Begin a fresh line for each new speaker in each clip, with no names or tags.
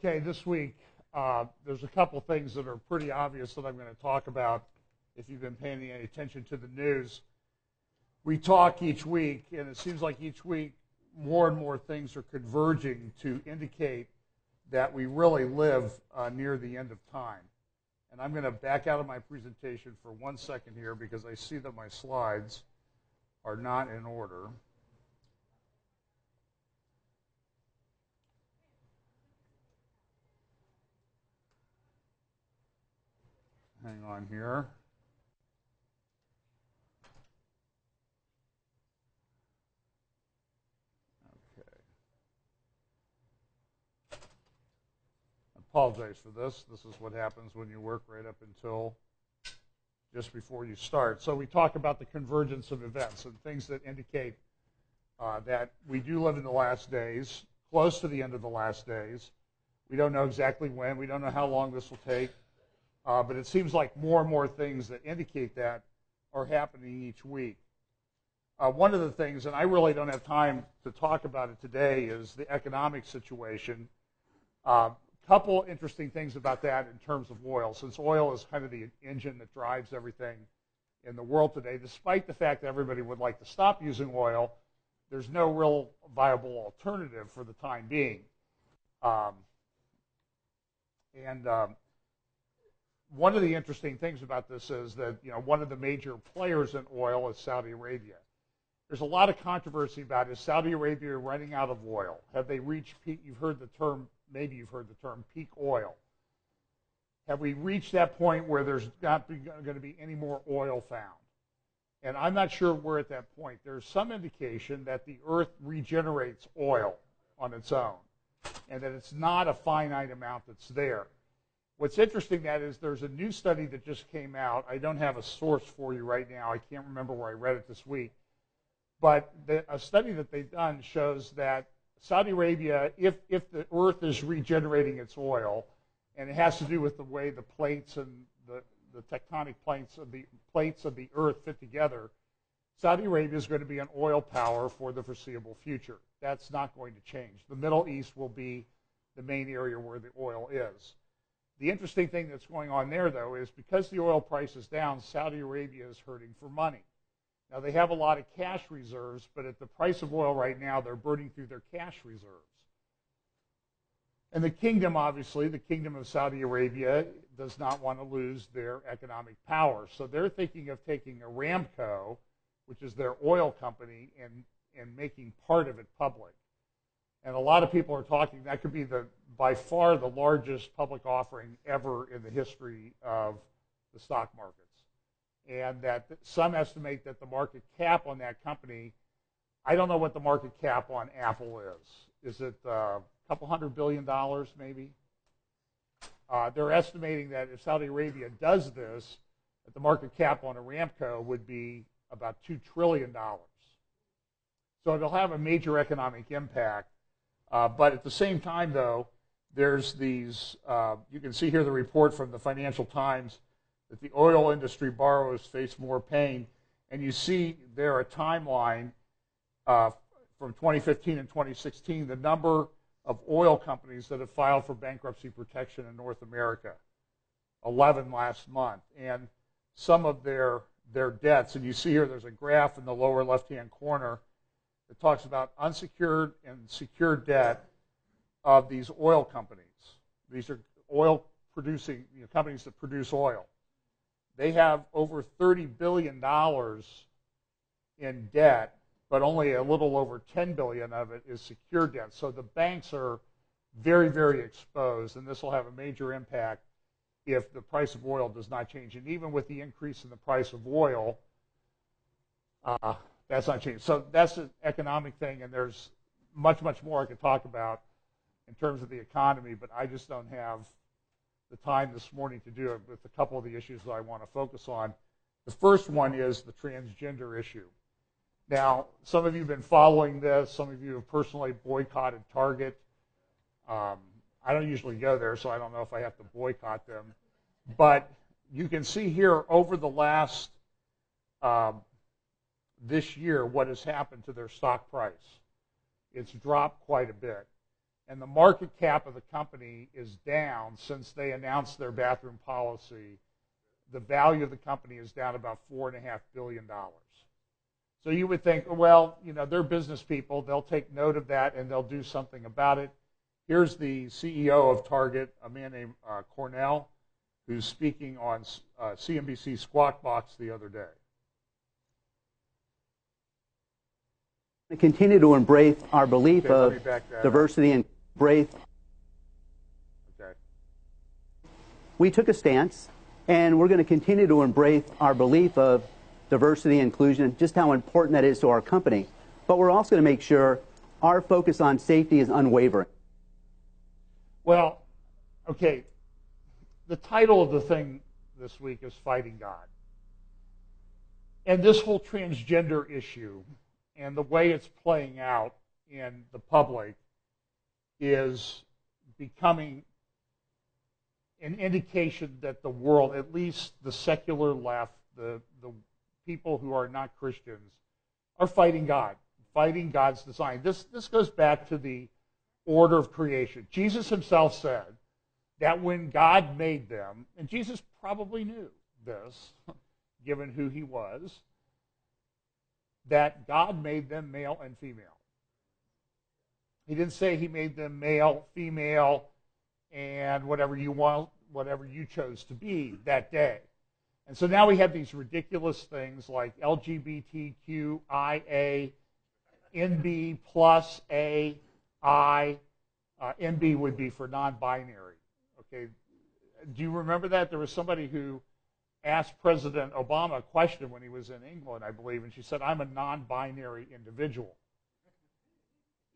Okay, this week there's a couple things that are pretty obvious that I'm going to talk about if you've been paying any attention to the news. We talk each week, and it seems like each week more and more things are converging to indicate that we really live near the end of time. And I'm going to back out of my presentation for 1 second here because I see that my slides are not in order. Hang on here. Okay. I apologize for this. This is what happens when you work right up until just before you start. So we talk about the convergence of events and things that indicate that we do live in the last days, close to the end of the last days. We don't know exactly when. We don't know how long this will take. But it seems like more and more things that indicate that are happening each week. One of the things, and I really don't have time to talk about it today, is the economic situation. Couple interesting things about that in terms of oil. Since oil is kind of the engine that drives everything in the world today, despite the fact that everybody would like to stop using oil, there's no real viable alternative for the time being. One of the interesting things about this is that one of the major players in oil is Saudi Arabia. There's a lot of controversy about, is Saudi Arabia running out of oil? Have they reached peak? Maybe you've heard the term peak oil. Have we reached that point where there's not going to be any more oil found? And I'm not sure we're at that point. There's some indication that the earth regenerates oil on its own and that it's not a finite amount that's there. What's interesting that is there's a new study that just came out. I don't have a source for you right now. I can't remember where I read it this week. But a study that they've done shows that Saudi Arabia, if the earth is regenerating its oil, and it has to do with the way the plates and the tectonic plates of the earth fit together, Saudi Arabia is going to be an oil power for the foreseeable future. That's not going to change. The Middle East will be the main area where the oil is. The interesting thing that's going on there, though, is because the oil price is down, Saudi Arabia is hurting for money. Now, they have a lot of cash reserves, but at the price of oil right now, they're burning through their cash reserves. And the kingdom, obviously, the kingdom of Saudi Arabia does not want to lose their economic power. So they're thinking of taking Aramco, which is their oil company, and making part of it public. And a lot of people are talking that could be by far the largest public offering ever in the history of the stock markets. And that some estimate that the market cap on that company, I don't know what the market cap on Apple is. Is it a couple $100 billion maybe? They're estimating that if Saudi Arabia does this, that the market cap on Aramco would be about $2 trillion. So it'll have a major economic impact. But at the same time, though, there's these, you can see here the report from the Financial Times that the oil industry borrowers face more pain. And you see there a timeline from 2015 and 2016, the number of oil companies that have filed for bankruptcy protection in North America, 11 last month. And some of their debts, and you see here there's a graph in the lower left-hand corner that talks about unsecured and secured debt of these oil companies. These are oil-producing companies that produce oil. They have over $30 billion in debt, but only a little over $10 billion of it is secured debt. So the banks are very, very exposed, and this will have a major impact if the price of oil does not change. And even with the increase in the price of oil, that's not changing. So that's an economic thing, and there's much, much more I could talk about in terms of the economy, but I just don't have the time this morning to do it with a couple of the issues that I want to focus on. The first one is the transgender issue. Now, some of you have been following this. Some of you have personally boycotted Target. I don't usually go there, so I don't know if I have to boycott them. But you can see here over the last this year what has happened to their stock price. It's dropped quite a bit. and the market cap of the company is down since they announced their bathroom policy. The value of the company is down about $4.5 billion. So you would think, well, they're business people. They'll take note of that and they'll do something about it. Here's the CEO of Target, a man named Cornell, who's speaking on CNBC Squawk Box the other day.
To continue to embrace our belief of diversity and embrace.
Okay.
We took a stance, and we're going to continue to embrace our belief of diversity and inclusion, just how important that is to our company. But we're also going to make sure our focus on safety is unwavering.
Well, okay, the title of the thing this week is Fighting God. And this whole transgender issue and the way it's playing out in the public is becoming an indication that the world, at least the secular left, the people who are not Christians, are fighting God, fighting God's design. This goes back to the order of creation. Jesus himself said that when God made them, and Jesus probably knew this, given who he was, that God made them male and female. He didn't say he made them male, female, and whatever you want, whatever you chose to be that day. And so now we have these ridiculous things like LGBTQIA, NB plus A, I, NB would be for non-binary. Okay, do you remember that? There was somebody who asked President Obama a question when he was in England, I believe, and she said, "I'm a non-binary individual."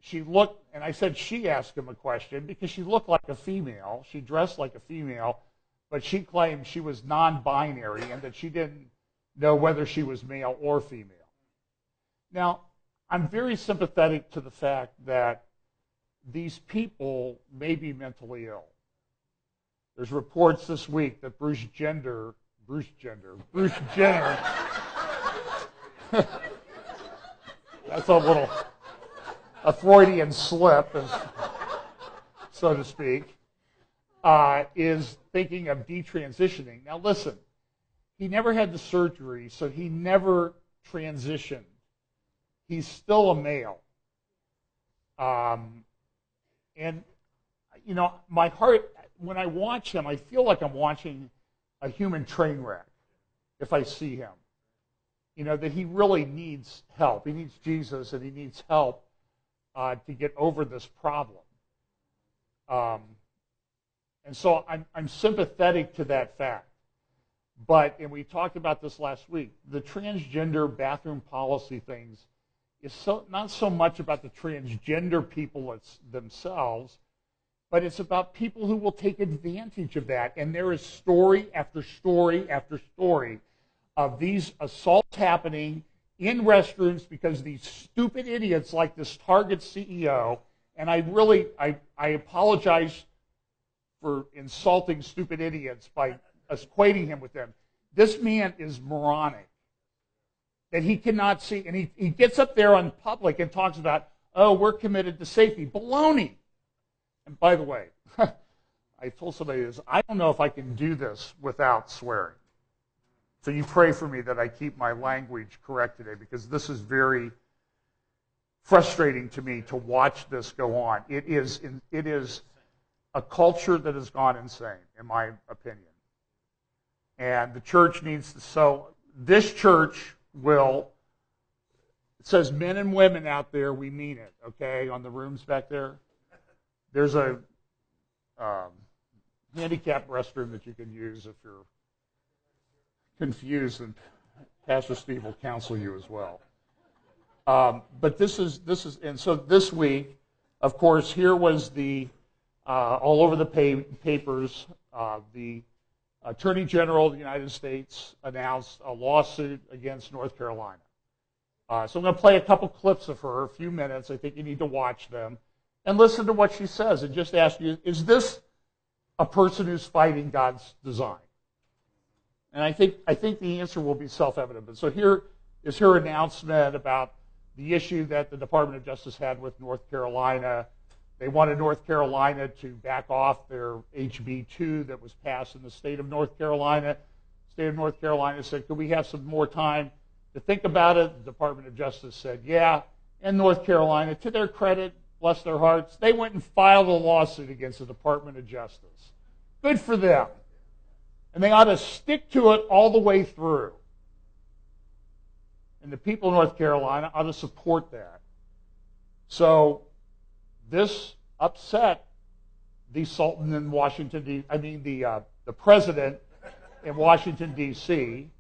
She looked, and I said she asked him a question because she looked like a female, she dressed like a female, but she claimed she was non-binary and that she didn't know whether she was male or female. Now, I'm very sympathetic to the fact that these people may be mentally ill. There's reports this week that Bruce Jenner, that's a Freudian slip, so to speak, is thinking of detransitioning. Now listen, he never had the surgery, so he never transitioned. He's still a male. And, my heart, when I watch him, I feel like I'm watching a human train wreck if I see him. That he really needs help. He needs Jesus, and he needs help to get over this problem. And so I'm sympathetic to that fact. But, and we talked about this last week, the transgender bathroom policy things is not so much about the transgender people themselves, but it's about people who will take advantage of that. And there is story after story after story of these assaults happening in restrooms because these stupid idiots like this Target CEO, and I apologize for insulting stupid idiots by equating him with them. This man is moronic, that he cannot see, and he gets up there on public and talks about, oh, we're committed to safety. Baloney. And by the way, I told somebody this, I don't know if I can do this without swearing. So you pray for me that I keep my language correct today, because this is very frustrating to me to watch this go on. It is a culture that has gone insane, in my opinion. And the church needs to, so this church will, it says men and women out there, we mean it, okay, on the rooms back there. There's a handicapped restroom that you can use if you're confused, and Pastor Steve will counsel you as well. But this is, and so this week, of course, here was the, all over the papers, the Attorney General of the United States announced a lawsuit against North Carolina. So I'm going to play a couple clips of her, a few minutes. I think you need to watch them and listen to what she says and just ask you, is this a person who's fighting God's design? And I think the answer will be self-evident. But so here is her announcement about the issue that the Department of Justice had with North Carolina They wanted North Carolina to back off their HB2 that was passed in the state of North Carolina. The state of North Carolina said, could we have some more time to think about it? The Department of Justice said, yeah. And North Carolina, to their credit, bless their hearts, they went and filed a lawsuit against the Department of Justice. Good for them. And they ought to stick to it all the way through. And the people of North Carolina ought to support that. So this upset the Sultan in Washington, the president in Washington, D.C.,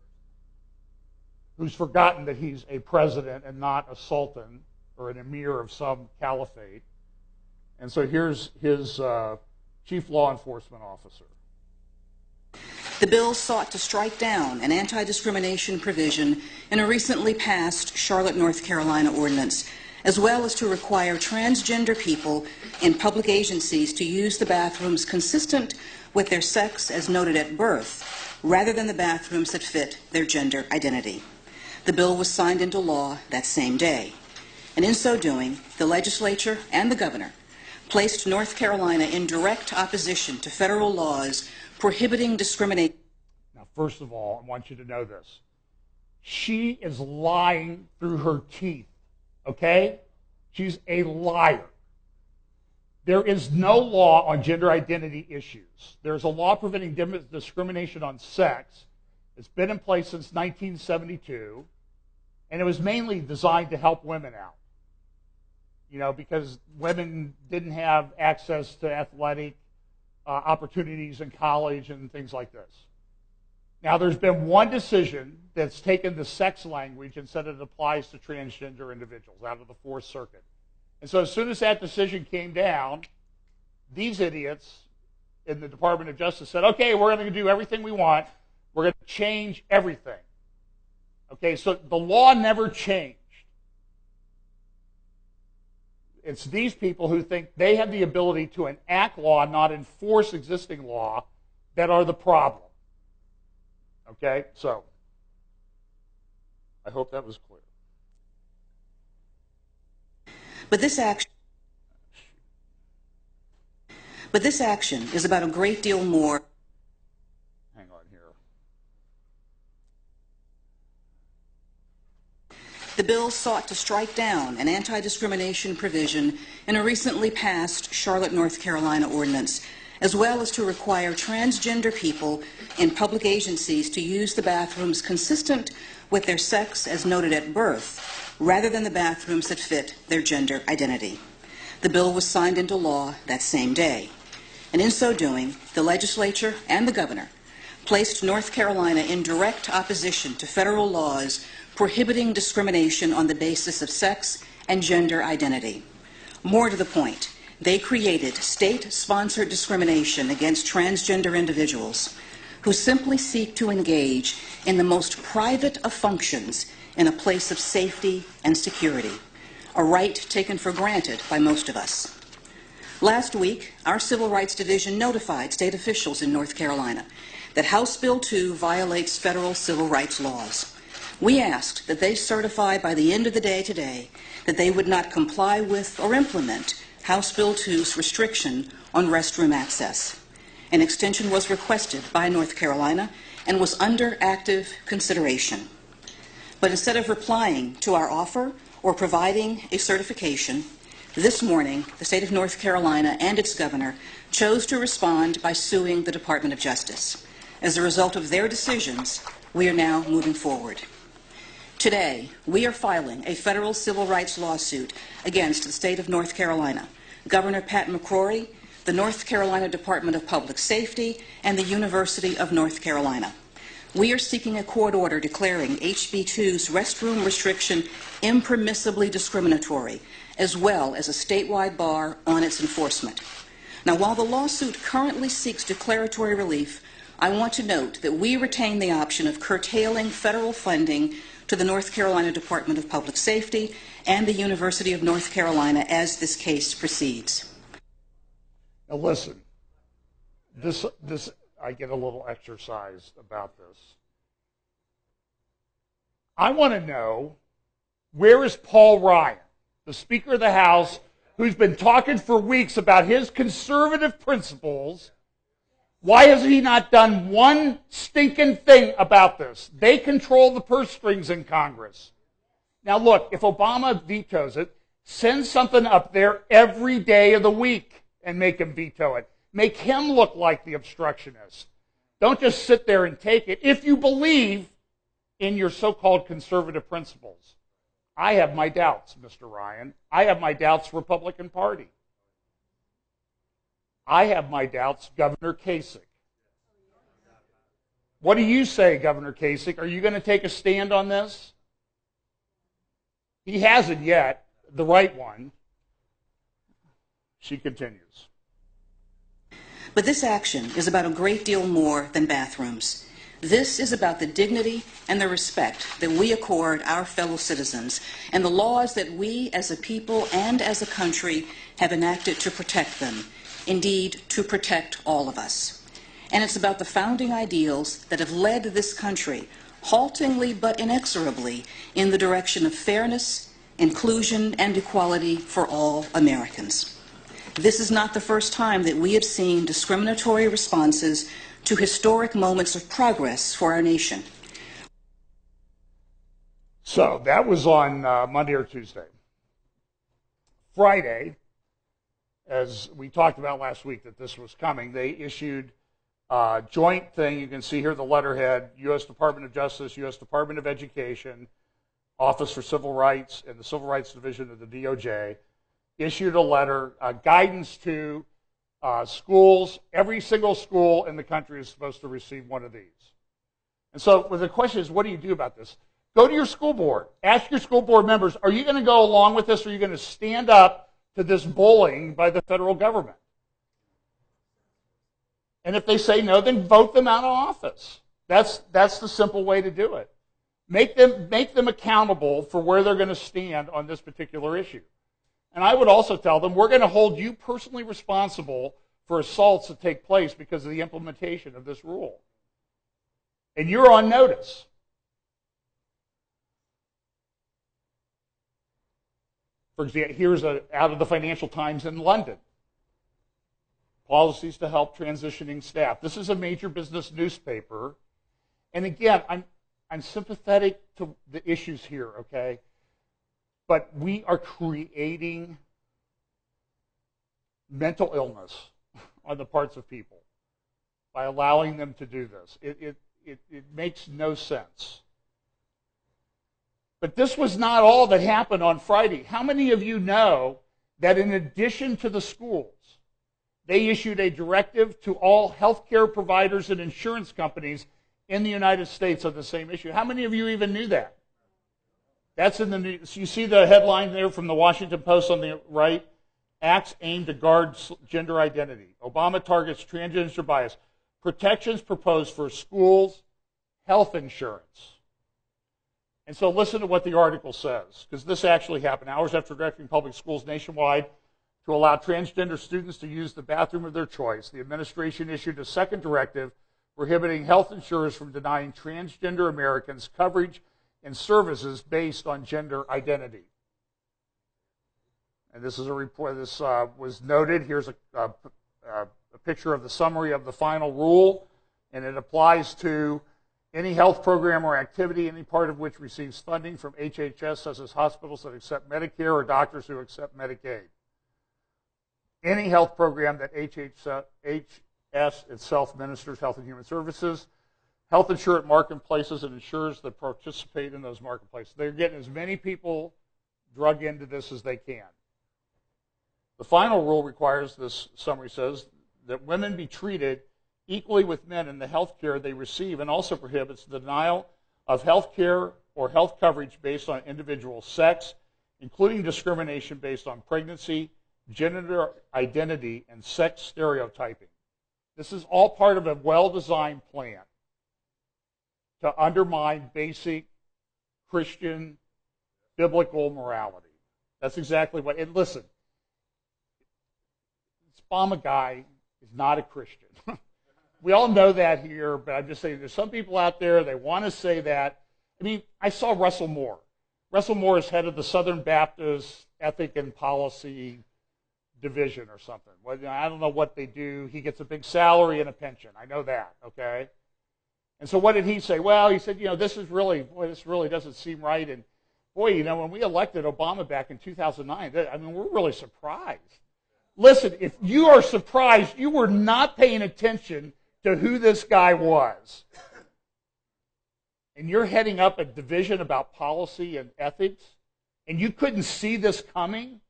who's forgotten that he's a president and not a sultan or an emir of some caliphate. And so here's his chief law enforcement officer.
The bill sought to strike down an anti-discrimination provision in a recently passed Charlotte, North Carolina ordinance, as well as to require transgender people in public agencies to use the bathrooms consistent with their sex as noted at birth, rather than the bathrooms that fit their gender identity. The bill was signed into law that same day. And in so doing, the legislature and the governor placed North Carolina in direct opposition to federal laws prohibiting discrimination.
Now, first of all, I want you to know this. She is lying through her teeth, okay? She's a liar. There is no law on gender identity issues. There's a law preventing discrimination on sex. It's been in place since 1972, and it was mainly designed to help women out. You know, because women didn't have access to athletic opportunities in college and things like this. Now, there's been one decision that's taken the sex language and said it applies to transgender individuals out of the Fourth Circuit. And so as soon as that decision came down, these idiots in the Department of Justice said, okay, we're going to do everything we want. We're going to change everything. Okay, so the law never changed. It's these people who think they have the ability to enact law, not enforce existing law, that are the problem. Okay, so I hope that was clear.
But this action is about a great deal more.
Hang on here.
The bill sought to strike down an anti-discrimination provision in a recently passed Charlotte, North Carolina ordinance, as well as to require transgender people in public agencies to use the bathrooms consistent with their sex as noted at birth, rather than the bathrooms that fit their gender identity. The bill was signed into law that same day. And in so doing, the legislature and the governor placed North Carolina in direct opposition to federal laws prohibiting discrimination on the basis of sex and gender identity. More to the point, they created state-sponsored discrimination against transgender individuals who simply seek to engage in the most private of functions in a place of safety and security, a right taken for granted by most of us. Last week, our Civil Rights Division notified state officials in North Carolina that House Bill 2 violates federal civil rights laws. We asked that they certify by the end of the day today that they would not comply with or implement House Bill 2's restriction on restroom access. An extension was requested by North Carolina and was under active consideration. But instead of replying to our offer or providing a certification, this morning the state of North Carolina and its governor chose to respond by suing the Department of Justice. As a result of their decisions, we are now moving forward. Today, we are filing a federal civil rights lawsuit against the state of North Carolina, Governor Pat McCrory, the North Carolina Department of Public Safety, and the University of North Carolina. We are seeking a court order declaring HB2's restroom restriction impermissibly discriminatory, as well as a statewide bar on its enforcement. Now, while the lawsuit currently seeks declaratory relief, I want to note that we retain the option of curtailing federal funding to the North Carolina Department of Public Safety and the University of North Carolina as this case proceeds.
Now listen, this I get a little exercise about this. I want to know, where is Paul Ryan, the Speaker of the House, who's been talking for weeks about his conservative principles, why has he not done one stinking thing about this? They control the purse strings in Congress. Now look, if Obama vetoes it, send something up there every day of the week and make him veto it. Make him look like the obstructionist. Don't just sit there and take it if you believe in your so-called conservative principles. I have my doubts, Mr. Ryan. I have my doubts, Republican Party. I have my doubts, Governor Kasich. What do you say, Governor Kasich? Are you going to take a stand on this? He hasn't yet, the right one. She continues.
But this action is about a great deal more than bathrooms. This is about the dignity and the respect that we accord our fellow citizens and the laws that we as a people and as a country have enacted to protect them, indeed, to protect all of us. And it's about the founding ideals that have led this country, haltingly but inexorably, in the direction of fairness, inclusion, and equality for all Americans. This is not the first time that we have seen discriminatory responses to historic moments of progress for our nation.
So that was on Monday or Tuesday. Friday, as we talked about last week that this was coming, they issued a joint thing. You can see here the letterhead, U.S. Department of Justice, U.S. Department of Education, Office for Civil Rights, and the Civil Rights Division of the DOJ, issued a letter, guidance to schools. Every single school in the country is supposed to receive one of these. And so the question is, what do you do about this? Go to your school board. Ask your school board members, are you going to go along with this, or are you going to stand up to this bullying by the federal government? And if they say no, then vote them out of office. That's the simple way to do it. Make them accountable for where they're going to stand on this particular issue. And I would also tell them, we're going to hold you personally responsible for assaults that take place because of the implementation of this rule. And you're on notice. For example, here's out of the Financial Times in London. Policies to help transitioning staff. This is a major business newspaper. And again, I'm sympathetic to the issues here, okay? But we are creating mental illness on the parts of people by allowing them to do this. It makes no sense. But this was not all that happened on Friday. How many of you know that in addition to the schools, they issued a directive to all healthcare providers and insurance companies in the United States on the same issue? How many of you even knew that? That's in the news. You see the headline there from the Washington Post on the right? Acts aimed to guard gender identity. Obama targets transgender bias. Protections proposed for schools, health insurance. And so listen to what the article says, because this actually happened hours after directing public schools nationwide to allow transgender students to use the bathroom of their choice. The administration issued a second directive prohibiting health insurers from denying transgender Americans coverage and services based on gender identity. And this is a report. This was noted. Here's a picture of the summary of the final rule, and it applies to any health program or activity, any part of which receives funding from HHS, such as hospitals that accept Medicare or doctors who accept Medicaid. Any health program that HHS itself ministers, Health and Human Services, health insurance marketplaces, and insurers that participate in those marketplaces. They're getting as many people drug into this as they can. The final rule requires, this summary says, that women be treated equally with men in the health care they receive, and also prohibits the denial of health care or health coverage based on individual sex, including discrimination based on pregnancy, gender identity, and sex stereotyping. This is all part of a well-designed plan to undermine basic Christian biblical morality. That's exactly what, and listen, this Obama guy is not a Christian. We all know that here, but I'm just saying there's some people out there, they want to say that. I mean, I saw Russell Moore. Russell Moore is head of the Southern Baptist Ethic and Policy division or something. Well, I don't know what they do. He gets a big salary and a pension. I know that, okay? And so what did he say? Well, he said, this really doesn't seem right. And boy, when we elected Obama back in 2009, we're really surprised. Listen, if you are surprised, you were not paying attention to who this guy was. And you're heading up a division about policy and ethics, and you couldn't see this coming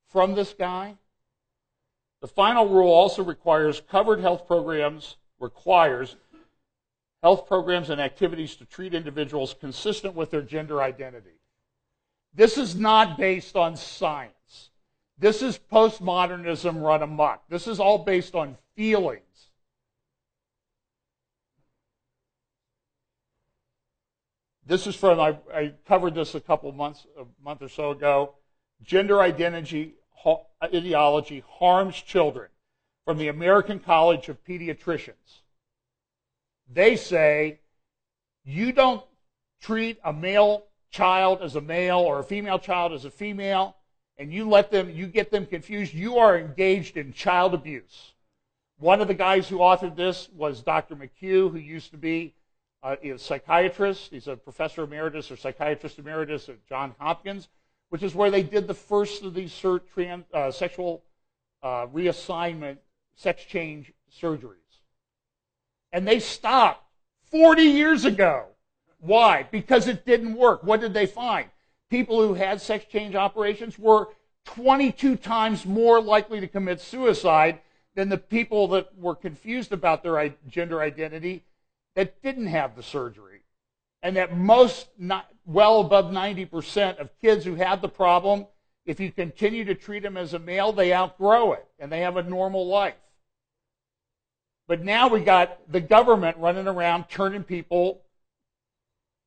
from this guy? The final rule also requires health programs and activities to treat individuals consistent with their gender identity. This is not based on science. This is postmodernism run amok. This is all based on feelings. This is from, I covered this a month or so ago. Gender ideology harms children, from the American College of Pediatricians. They say you don't treat a male child as a male or a female child as a female, and you get them confused, you are engaged in child abuse. One of the guys who authored this was Dr. McHugh, who used to be a psychiatrist. He's a professor emeritus or psychiatrist emeritus at Johns Hopkins, which is where they did the first of these sexual reassignment, sex change surgeries. And they stopped 40 years ago. Why? Because it didn't work. What did they find? People who had sex change operations were 22 times more likely to commit suicide than the people that were confused about their gender identity that didn't have the surgery. And that well above 90% of kids who have the problem, if you continue to treat them as a male, they outgrow it and they have a normal life. But now we got the government running around turning people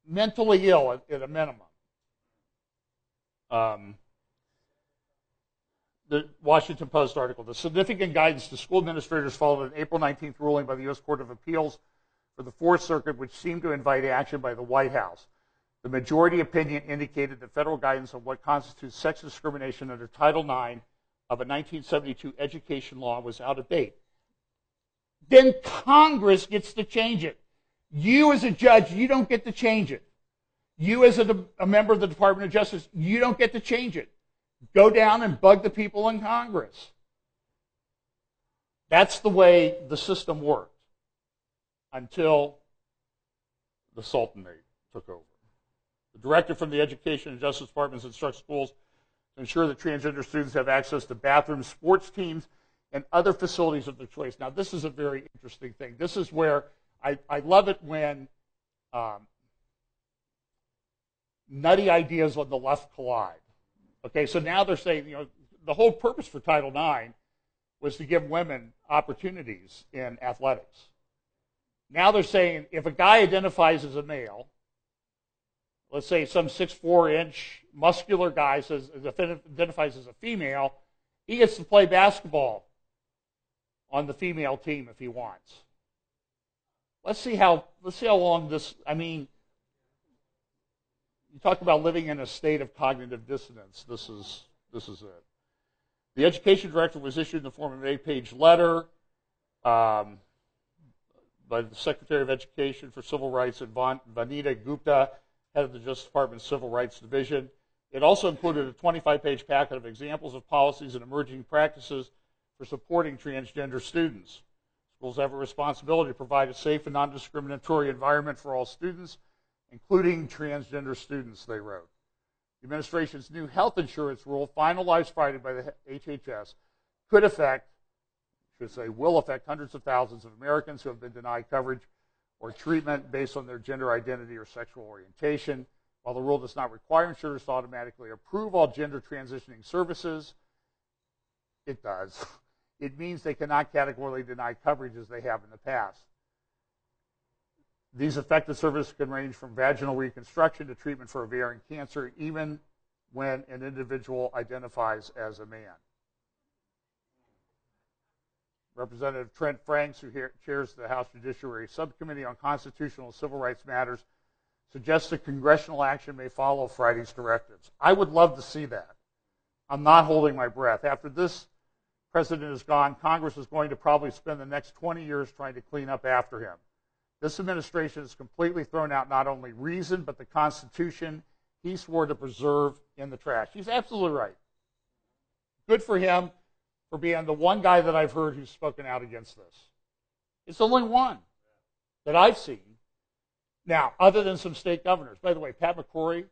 mentally ill at a minimum. The Washington Post article, the significant guidance to school administrators followed an April 19th ruling by the U.S. Court of Appeals for the Fourth Circuit, which seemed to invite action by the White House. The majority opinion indicated that federal guidance on what constitutes sex discrimination under Title IX of a 1972 education law was out of date. Then Congress gets to change it. You as a judge, you don't get to change it. You as a member of the Department of Justice, you don't get to change it. Go down and bug the people in Congress. That's the way the system worked until the Sultanate took over. The director from the Education and Justice Departments instructs schools to ensure that transgender students have access to bathrooms, sports teams, and other facilities of their choice. Now, this is a very interesting thing. This is where I love it when nutty ideas on the left collide. Okay, so now they're saying, the whole purpose for Title IX was to give women opportunities in athletics. Now they're saying if a guy identifies as a male, let's say some 6'4" muscular guy identifies as a female, he gets to play basketball on the female team if he wants. Let's see how long this, you talk about living in a state of cognitive dissonance. This is it. The education directive was issued in the form of an 8-page letter by the Secretary of Education for Civil Rights and Vanita Gupta, head of the Justice Department's Civil Rights Division. It also included a 25-page packet of examples of policies and emerging practices for supporting transgender students. Schools have a responsibility to provide a safe and non-discriminatory environment for all students, including transgender students, they wrote. The administration's new health insurance rule, finalized Friday by the HHS, will affect hundreds of thousands of Americans who have been denied coverage or treatment based on their gender identity or sexual orientation. While the rule does not require insurers to automatically approve all gender transitioning services, it does. It means they cannot categorically deny coverage as they have in the past. These affected services can range from vaginal reconstruction to treatment for ovarian cancer, even when an individual identifies as a man. Representative Trent Franks, who chairs the House Judiciary Subcommittee on Constitutional and Civil Rights Matters, suggests that congressional action may follow Friday's directives. I would love to see that. I'm not holding my breath. After this president is gone, Congress is going to probably spend the next 20 years trying to clean up after him. This administration has completely thrown out not only reason, but the Constitution he swore to preserve in the trash. He's absolutely right. Good for him for being the one guy that I've heard who's spoken out against this. It's the only one that I've seen. Now, other than some state governors. By the way, Pat McCrory,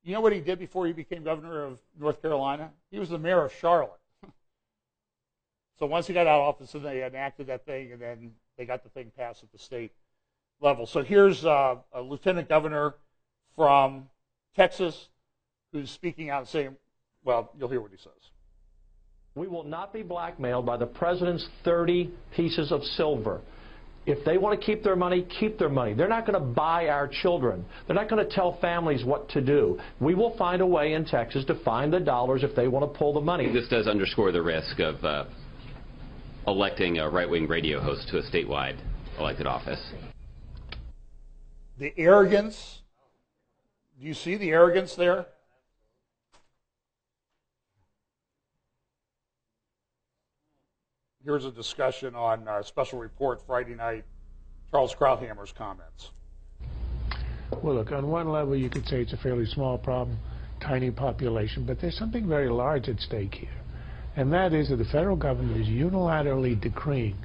you know what he did before he became governor of North Carolina? He was the mayor of Charlotte. So once he got out of office, they enacted that thing, and then they got the thing passed at the state level. So here's a lieutenant governor from Texas who's speaking out and saying, well, you'll hear what he says.
We will not be blackmailed by the president's 30 pieces of silver. If they want to keep their money, keep their money. They're not going to buy our children. They're not going to tell families what to do. We will find a way in Texas to find the dollars if they want to pull the money.
This does underscore the risk of electing a right-wing radio host to a statewide elected office.
The arrogance. Do you see the arrogance there? Here's a discussion on special report Friday night, Charles Krauthammer's comments.
Well, look, on one level you could say it's a fairly small problem, tiny population, but there's something very large at stake here. And that is that the federal government is unilaterally decreeing,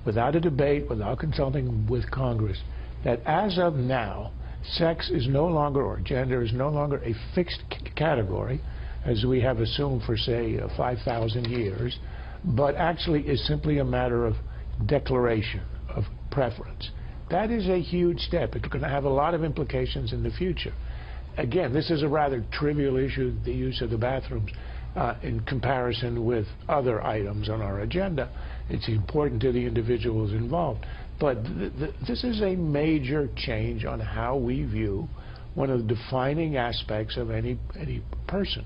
without a debate, without consulting with Congress, that as of now, sex is no longer, or gender is no longer a fixed category, as we have assumed for, say, 5,000 years, but actually is simply a matter of declaration, of preference. That is a huge step. It's going to have a lot of implications in the future. Again, this is a rather trivial issue, the use of the bathrooms, in comparison with other items on our agenda. It's important to the individuals involved. But this is a major change on how we view one of the defining aspects of any person.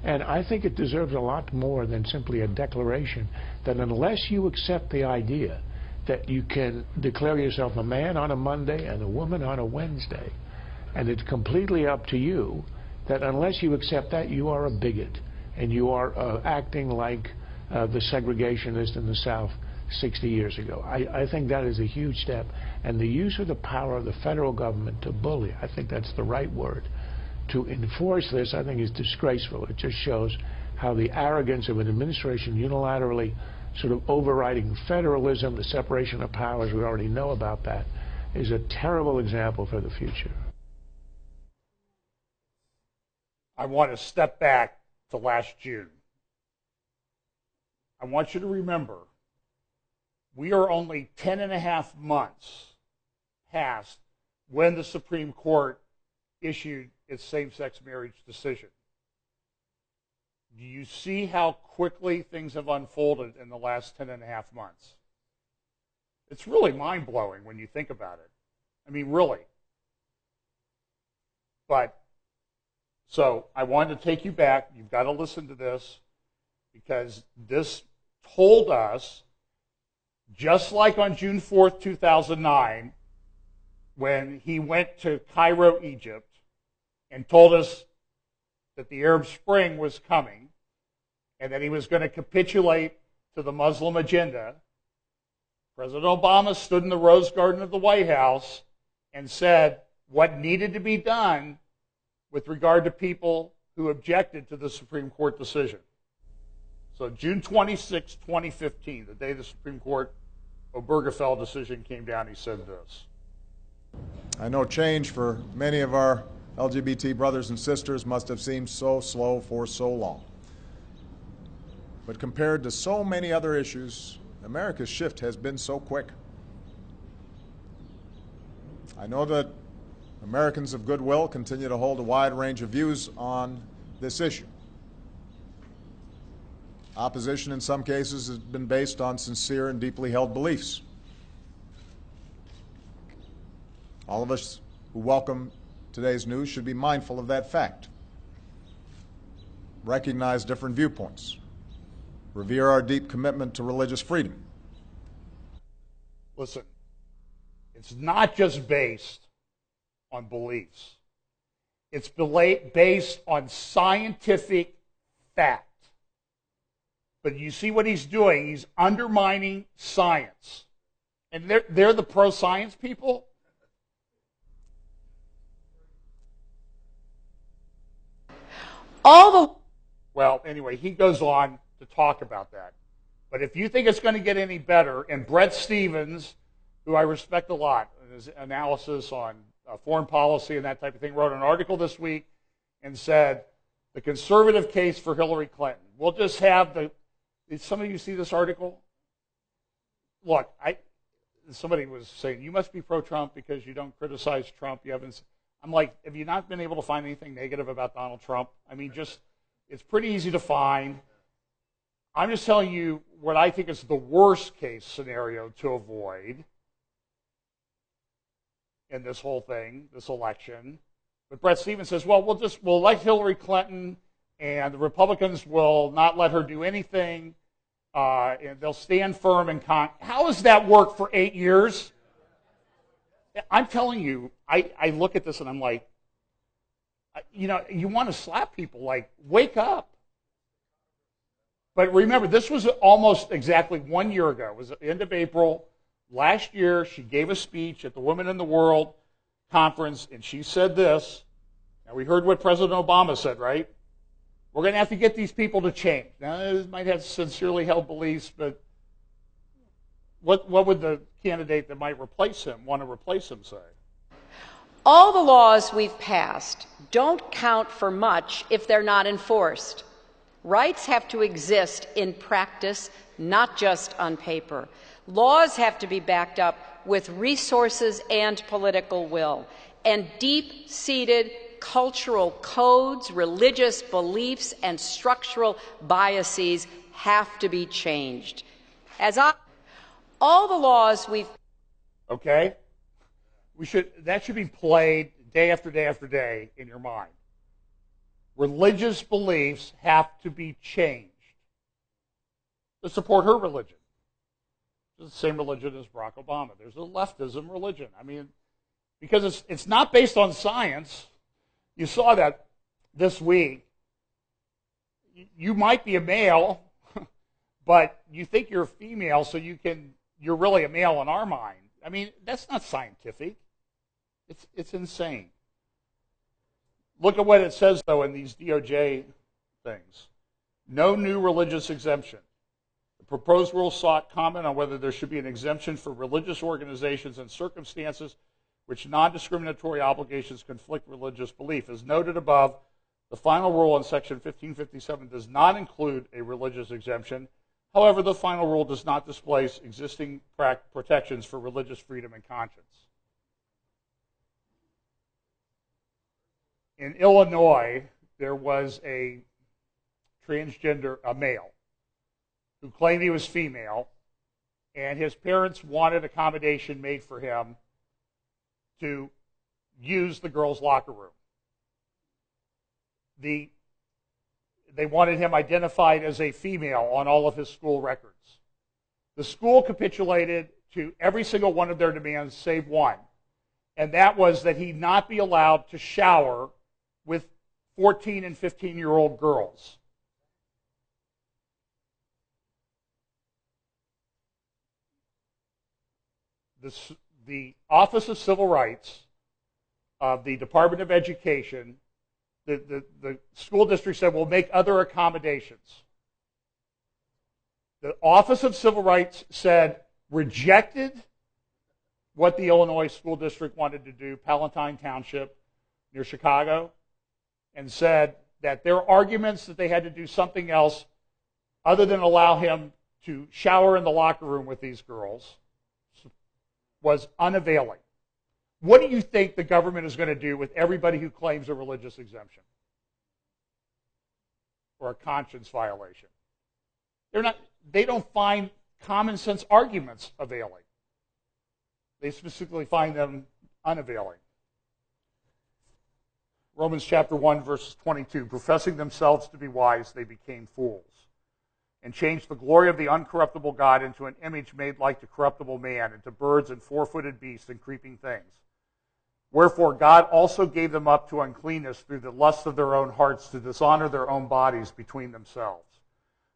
And I think it deserves a lot more than simply a declaration that unless you accept the idea that you can declare yourself a man on a Monday and a woman on a Wednesday, and it's completely up to you, that unless you accept that, you are a bigot, and you are acting like the segregationist in the South 60 years ago. I think that is a huge step. And the use of the power of the federal government to bully, I think that's the right word, to enforce this, I think, is disgraceful. It just shows how the arrogance of an administration unilaterally sort of overriding federalism, the separation of powers, we already know about that, is a terrible example for the future.
I want to step back to last June. I want you to remember, we are only 10.5 months past when the Supreme Court issued its same-sex marriage decision. Do you see how quickly things have unfolded in the last 10.5 months? It's really mind-blowing when you think about it. I mean, really. But, so I wanted to take you back. You've got to listen to this, because this told us, just like on June 4th, 2009, when he went to Cairo, Egypt, and told us that the Arab Spring was coming and that he was going to capitulate to the Muslim agenda, President Obama stood in the Rose Garden of the White House and said what needed to be done with regard to people who objected to the Supreme Court decision. So June 26, 2015, the day the Supreme Court Obergefell decision came down, he said this.
I know change for many of our LGBT brothers and sisters must have seemed so slow for so long. But compared to so many other issues, America's shift has been so quick. I know that Americans of goodwill continue to hold a wide range of views on this issue. Opposition in some cases has been based on sincere and deeply held beliefs. All of us who welcome today's news should be mindful of that fact. Recognize different viewpoints. Revere our deep commitment to religious freedom.
Listen, it's not just based on beliefs. It's based on scientific fact. But you see what he's doing? He's undermining science. And they're the pro-science people? Well, anyway, he goes on to talk about that. But if you think it's going to get any better, and Brett Stevens, who I respect a lot, in his analysis on foreign policy and that type of thing, wrote an article this week and said, the conservative case for Hillary Clinton. We'll just have the... Did some of you see this article? Look, somebody was saying, you must be pro-Trump because you don't criticize Trump. I'm like, have you not been able to find anything negative about Donald Trump? I mean, it's pretty easy to find. I'm just telling you what I think is the worst case scenario to avoid in this whole thing, this election. But Brett Stevens says, well, we'll elect Hillary Clinton, and the Republicans will not let her do anything, and they'll stand firm and How has that worked for 8 years? I'm telling you, I look at this and I'm like, you want to slap people, like, wake up. But remember, this was almost exactly 1 year ago. It was at the end of April. Last year, she gave a speech at the Women in the World conference, and she said this. Now, we heard what President Obama said, right? We're going to have to get these people to change. Now, they might have sincerely held beliefs, but what would the candidate that might want to replace him say?
All the laws we've passed don't count for much if they're not enforced. Rights have to exist in practice, not just on paper. Laws have to be backed up with resources and political will. And deep-seated cultural codes, religious beliefs, and structural biases have to be changed. All the laws we've...
Okay? That should be played day after day after day in your mind. Religious beliefs have to be changed to support her religion. It's the same religion as Barack Obama. There's a leftism religion. I mean, because it's not based on science. You saw that this week. You might be a male, but you think you're a female, so you're really a male in our mind. I mean, that's not scientific. It's insane. Look at what it says, though, in these DOJ things. No new religious exemption. The proposed rule sought comment on whether there should be an exemption for religious organizations in circumstances which non-discriminatory obligations conflict with religious belief. As noted above, the final rule in Section 1557 does not include a religious exemption. However, the final rule does not displace existing protections for religious freedom and conscience. In Illinois, there was a male, who claimed he was female, and his parents wanted accommodation made for him to use the girls' locker room. They wanted him identified as a female on all of his school records. The school capitulated to every single one of their demands save one, and that was that he not be allowed to shower with 14 and 15-year-old girls. The Office of Civil Rights of the Department of Education, the school district said, we'll make other accommodations. The Office of Civil Rights said, rejected what the Illinois school district wanted to do, Palatine Township near Chicago, and said that their arguments that they had to do something else other than allow him to shower in the locker room with these girls was unavailing. What do you think the government is going to do with everybody who claims a religious exemption or a conscience violation? They don't find common sense arguments availing. They specifically find them unavailing. Romans chapter 1, verse 22, professing themselves to be wise, they became fools, and changed the glory of the uncorruptible God into an image made like to corruptible man, and to birds and four-footed beasts and creeping things. Wherefore God also gave them up to uncleanness through the lust of their own hearts, to dishonor their own bodies between themselves,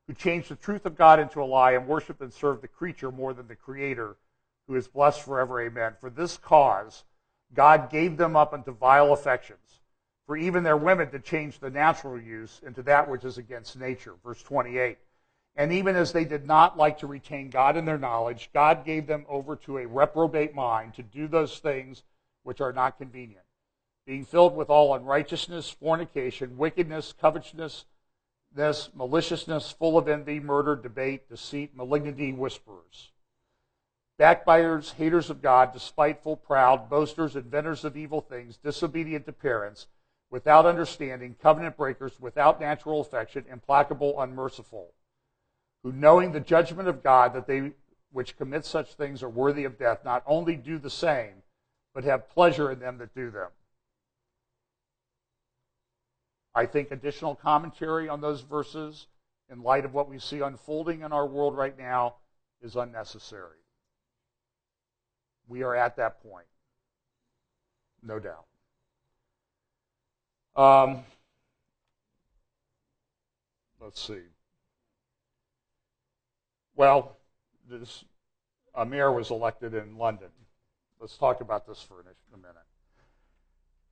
who changed the truth of God into a lie and worshiped and served the creature more than the Creator, who is blessed forever. Amen. For this cause, God gave them up unto vile affections, for even their women did change the natural use into that which is against nature. Verse 28. And even as they did not like to retain God in their knowledge, God gave them over to a reprobate mind to do those things which are not convenient, being filled with all unrighteousness, fornication, wickedness, covetousness, maliciousness, full of envy, murder, debate, deceit, malignity, whisperers, backbiters, haters of God, despiteful, proud, boasters, inventors of evil things, disobedient to parents, without understanding, covenant breakers, without natural affection, implacable, unmerciful, who knowing the judgment of God, that they which commit such things are worthy of death, not only do the same, but have pleasure in them that do them. I think additional commentary on those verses, in light of what we see unfolding in our world right now, is unnecessary. We are at that point, no doubt. Let's see. Well, a mayor was elected in London. Let's talk about this for a minute.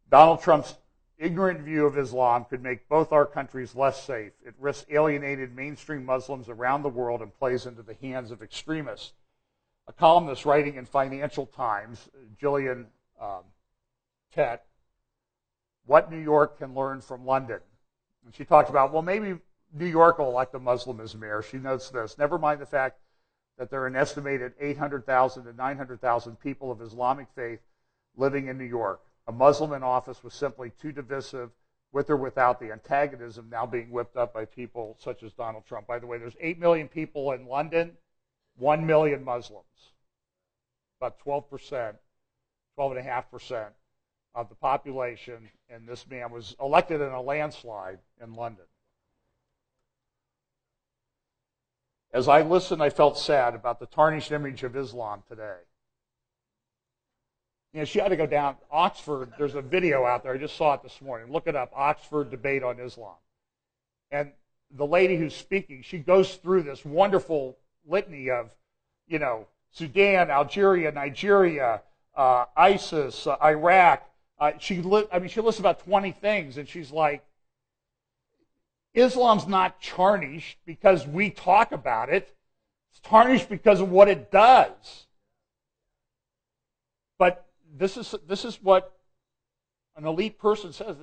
Donald Trump's ignorant view of Islam could make both our countries less safe. It risks alienated mainstream Muslims around the world and plays into the hands of extremists. A columnist writing in Financial Times, Gillian Tett, what New York can learn from London. And she talks about, well, maybe New York will elect a Muslim as mayor. She notes this, never mind the fact that there are an estimated 800,000 to 900,000 people of Islamic faith living in New York. A Muslim in office was simply too divisive, with or without the antagonism now being whipped up by people such as Donald Trump. By the way, there's 8 million people in London, 1 million Muslims. About 12%, 12.5% of the population, and this man was elected in a landslide in London. As I listened, I felt sad about the tarnished image of Islam today. You know, she had to go down Oxford. There's a video out there. I just saw it this morning. Look it up, Oxford debate on Islam. And the lady who's speaking, she goes through this wonderful litany of, you know, Sudan, Algeria, Nigeria, ISIS, Iraq. She lists about 20 things, and she's like, Islam's not tarnished because we talk about it. It's tarnished because of what it does. But this is what an elite person says,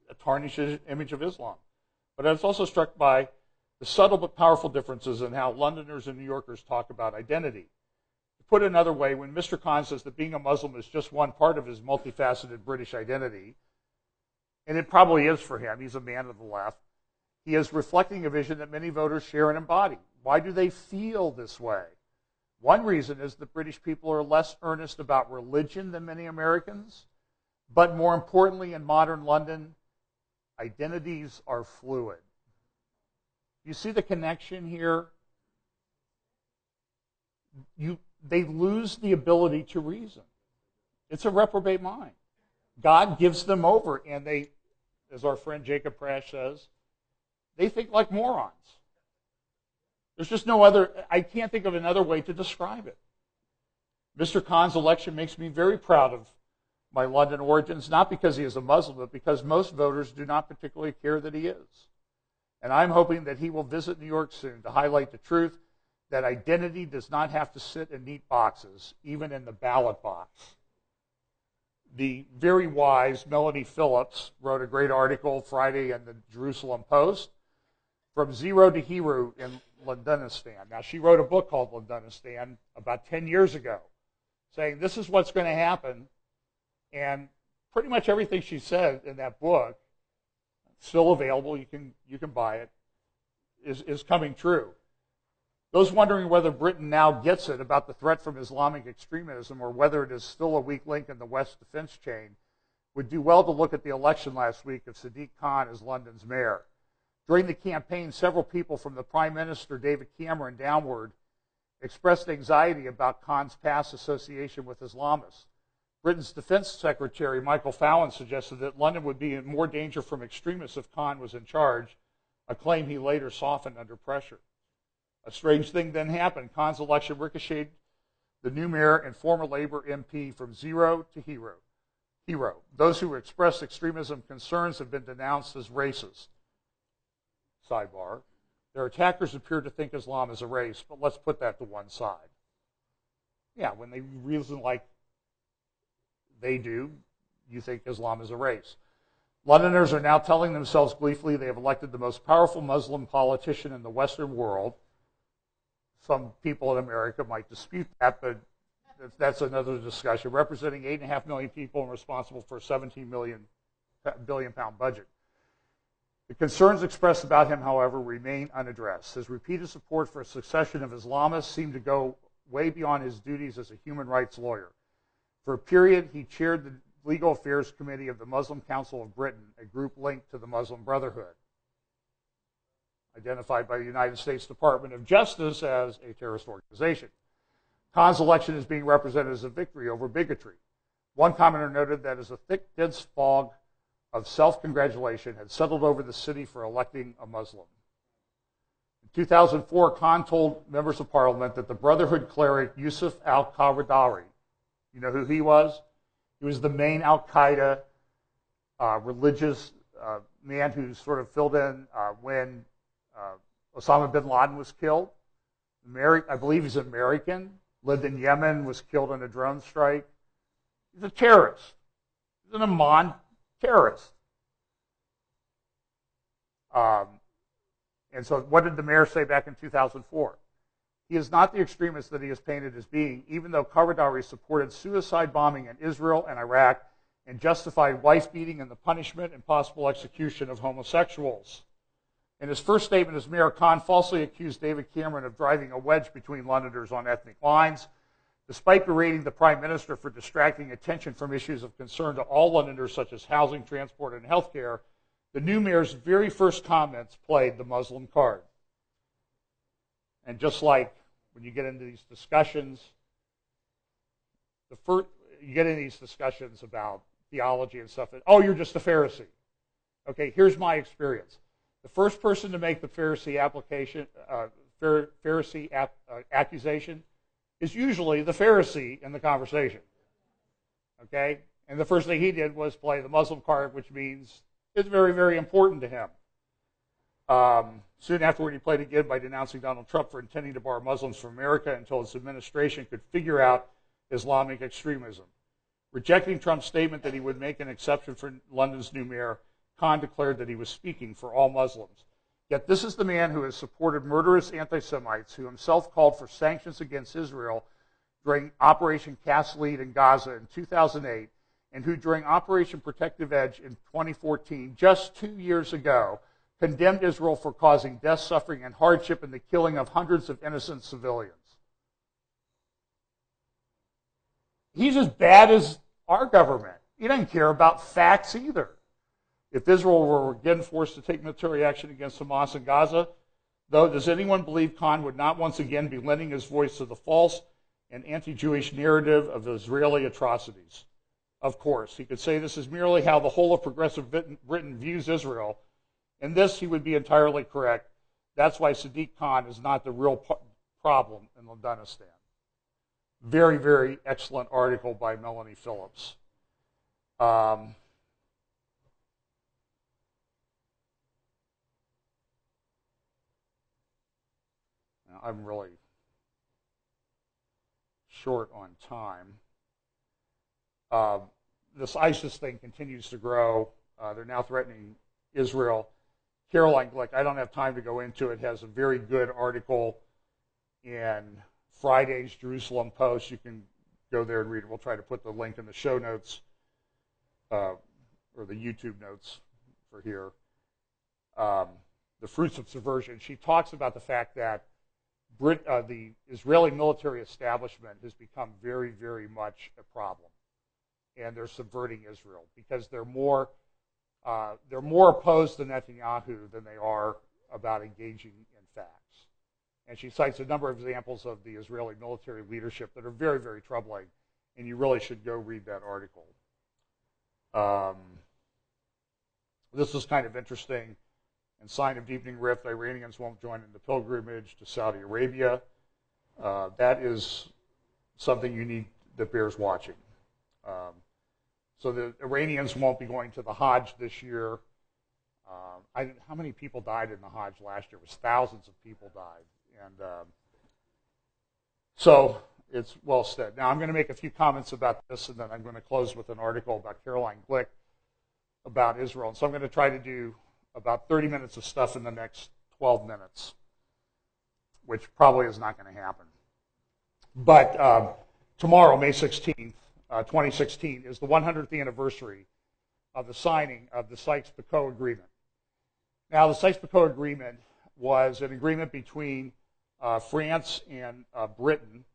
a tarnished image of Islam. But I was also struck by the subtle but powerful differences in how Londoners and New Yorkers talk about identity. To put it another way, when Mr. Khan says that being a Muslim is just one part of his multifaceted British identity, and it probably is for him, he's a man of the left, he is reflecting a vision that many voters share and embody. Why do they feel this way? One reason is that British people are less earnest about religion than many Americans, but more importantly, in modern London, identities are fluid. You see the connection here? They lose the ability to reason. It's a reprobate mind. God gives them over, and they, as our friend Jacob Prash says, they think like morons. There's just no other, I can't think of another way to describe it. Mr. Khan's election makes me very proud of my London origins, not because he is a Muslim, but because most voters do not particularly care that he is. And I'm hoping that he will visit New York soon to highlight the truth that identity does not have to sit in neat boxes, even in the ballot box. The very wise Melanie Phillips wrote a great article Friday in the Jerusalem Post, From Zero to Hero in Londonistan. Now, she wrote a book called Londonistan about 10 years ago, saying this is what's going to happen, and pretty much everything she said in that book, still available, you can buy it, is coming true. Those wondering whether Britain now gets it about the threat from Islamic extremism or whether it is still a weak link in the West defense chain would do well to look at the election last week of Sadiq Khan as London's mayor. During the campaign, several people from the Prime Minister, David Cameron, downward, expressed anxiety about Khan's past association with Islamists. Britain's Defense Secretary, Michael Fallon, suggested that London would be in more danger from extremists if Khan was in charge, a claim he later softened under pressure. A strange thing then happened. Khan's election ricocheted the new mayor and former Labor MP from zero to hero. Those who expressed extremism concerns have been denounced as racist. Sidebar. Their attackers appear to think Islam is a race, but let's put that to one side. Yeah, when they reason like they do, you think Islam is a race. Londoners are now telling themselves gleefully they have elected the most powerful Muslim politician in the Western world. Some people in America might dispute that, but that's another discussion. Representing 8.5 million people and responsible for a 17 billion pound budget. The concerns expressed about him, however, remain unaddressed. His repeated support for a succession of Islamists seemed to go way beyond his duties as a human rights lawyer. For a period, he chaired the Legal Affairs Committee of the Muslim Council of Britain, a group linked to the Muslim Brotherhood, identified by the United States Department of Justice as a terrorist organization. Khan's election is being represented as a victory over bigotry. One commenter noted that as a thick, dense fog of self-congratulation had settled over the city for electing a Muslim. In 2004, Khan told members of parliament that the Brotherhood cleric Yusuf al-Qaradawi, you know who he was? He was the main al-Qaeda religious man who sort of filled in when Osama bin Laden was killed. I believe he's American, lived in Yemen, was killed in a drone strike. He's a terrorist. He's an Amman terrorist. And so what did the mayor say back in 2004? He is not the extremist that he is painted as being, even though Qaradawi supported suicide bombing in Israel and Iraq and justified wife beating and the punishment and possible execution of homosexuals. In his first statement as mayor, Khan falsely accused David Cameron of driving a wedge between Londoners on ethnic lines. Despite berating the Prime Minister for distracting attention from issues of concern to all Londoners such as housing, transport, and health care, the new mayor's very first comments played the Muslim card. And just like when you get into these discussions, about theology and stuff, oh, you're just a Pharisee. Okay, here's my experience. The first person to make the Pharisee accusation is usually the Pharisee in the conversation. Okay? And the first thing he did was play the Muslim card, which means it's very, very important to him. Soon afterward, he played again by denouncing Donald Trump for intending to bar Muslims from America until his administration could figure out Islamic extremism. Rejecting Trump's statement that he would make an exception for London's new mayor, Khan declared that he was speaking for all Muslims. Yet this is the man who has supported murderous anti-Semites, who himself called for sanctions against Israel during Operation Cast Lead in Gaza in 2008, and who during Operation Protective Edge in 2014, just 2 years ago, condemned Israel for causing death, suffering, and hardship in the killing of hundreds of innocent civilians. He's as bad as our government. He doesn't care about facts either. If Israel were again forced to take military action against Hamas in Gaza, though, does anyone believe Khan would not once again be lending his voice to the false and anti-Jewish narrative of Israeli atrocities? Of course, he could say this is merely how the whole of progressive Britain views Israel. In this, he would be entirely correct. That's why Sadiq Khan is not the real problem in Londonistan. Very, very excellent article by Melanie Phillips. I'm really short on time. This ISIS thing continues to grow. They're now threatening Israel. Caroline Glick, I don't have time to go into it, has a very good article in Friday's Jerusalem Post. You can go there and read it. We'll try to put the link in the show notes or the YouTube notes for here. The Fruits of Subversion. She talks about the fact that the Israeli military establishment has become very, very much a problem, and they're subverting Israel because they're more opposed to Netanyahu than they are about engaging in facts. And she cites a number of examples of the Israeli military leadership that are very, very troubling, and you really should go read that article. This is kind of interesting. In sign of deepening rift, Iranians won't join in the pilgrimage to Saudi Arabia. That is something that bears watching. So the Iranians won't be going to the Hajj this year. How many people died in the Hajj last year? It was thousands of people died. And so it's well said. Now I'm going to make a few comments about this, and then I'm going to close with an article about Caroline Glick about Israel. And so I'm going to try to do about 30 minutes of stuff in the next 12 minutes, which probably is not going to happen. But tomorrow, May 16th, 2016, is the 100th anniversary of the signing of the Sykes-Picot Agreement. Now, the Sykes-Picot Agreement was an agreement between France and Britain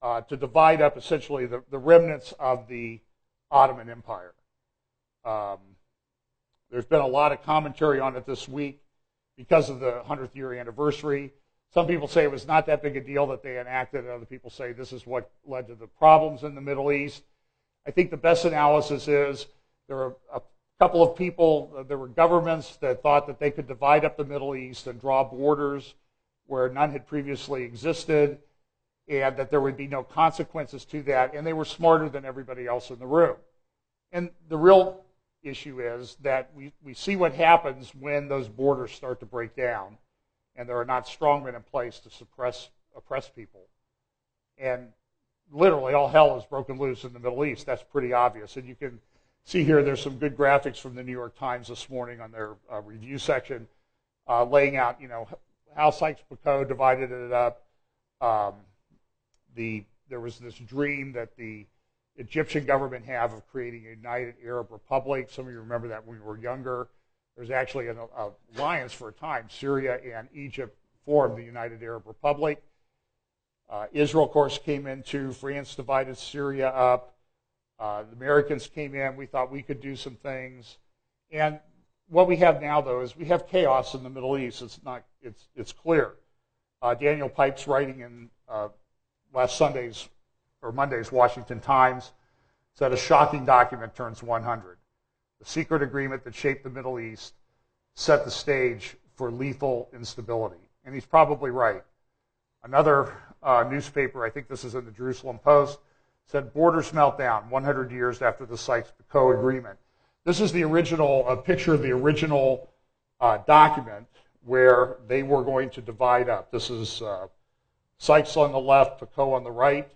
to divide up essentially the remnants of the Ottoman Empire. There's been a lot of commentary on it this week because of the 100th year anniversary. Some people say it was not that big a deal that they enacted, and other people say this is what led to the problems in the Middle East. I think the best analysis is there were a couple of people, there were governments that thought that they could divide up the Middle East and draw borders where none had previously existed, and that there would be no consequences to that, and they were smarter than everybody else in the room. And the real issue is that we see what happens when those borders start to break down and there are not strongmen in place to oppress people. And literally all hell is broken loose in the Middle East. That's pretty obvious. And you can see here there's some good graphics from the New York Times this morning on their review section laying out, how Sykes-Picot divided it up. There was this dream that the Egyptian government have of creating a united Arab republic. Some of you remember that when we were younger. There's actually an alliance for a time. Syria and Egypt formed the United Arab Republic. Israel, of course, came into. France divided Syria up. The Americans came in. We thought we could do some things. And what we have now, though, is we have chaos in the Middle East. It's clear. Daniel Pipes, writing in last Monday's Washington Times, said a shocking document turns 100. The secret agreement that shaped the Middle East set the stage for lethal instability. And he's probably right. Another newspaper, I think this is in the Jerusalem Post, said borders melt down 100 years after the Sykes-Picot Agreement. This is the original, a picture of the original document where they were going to divide up. This is Sykes on the left, Picot on the right,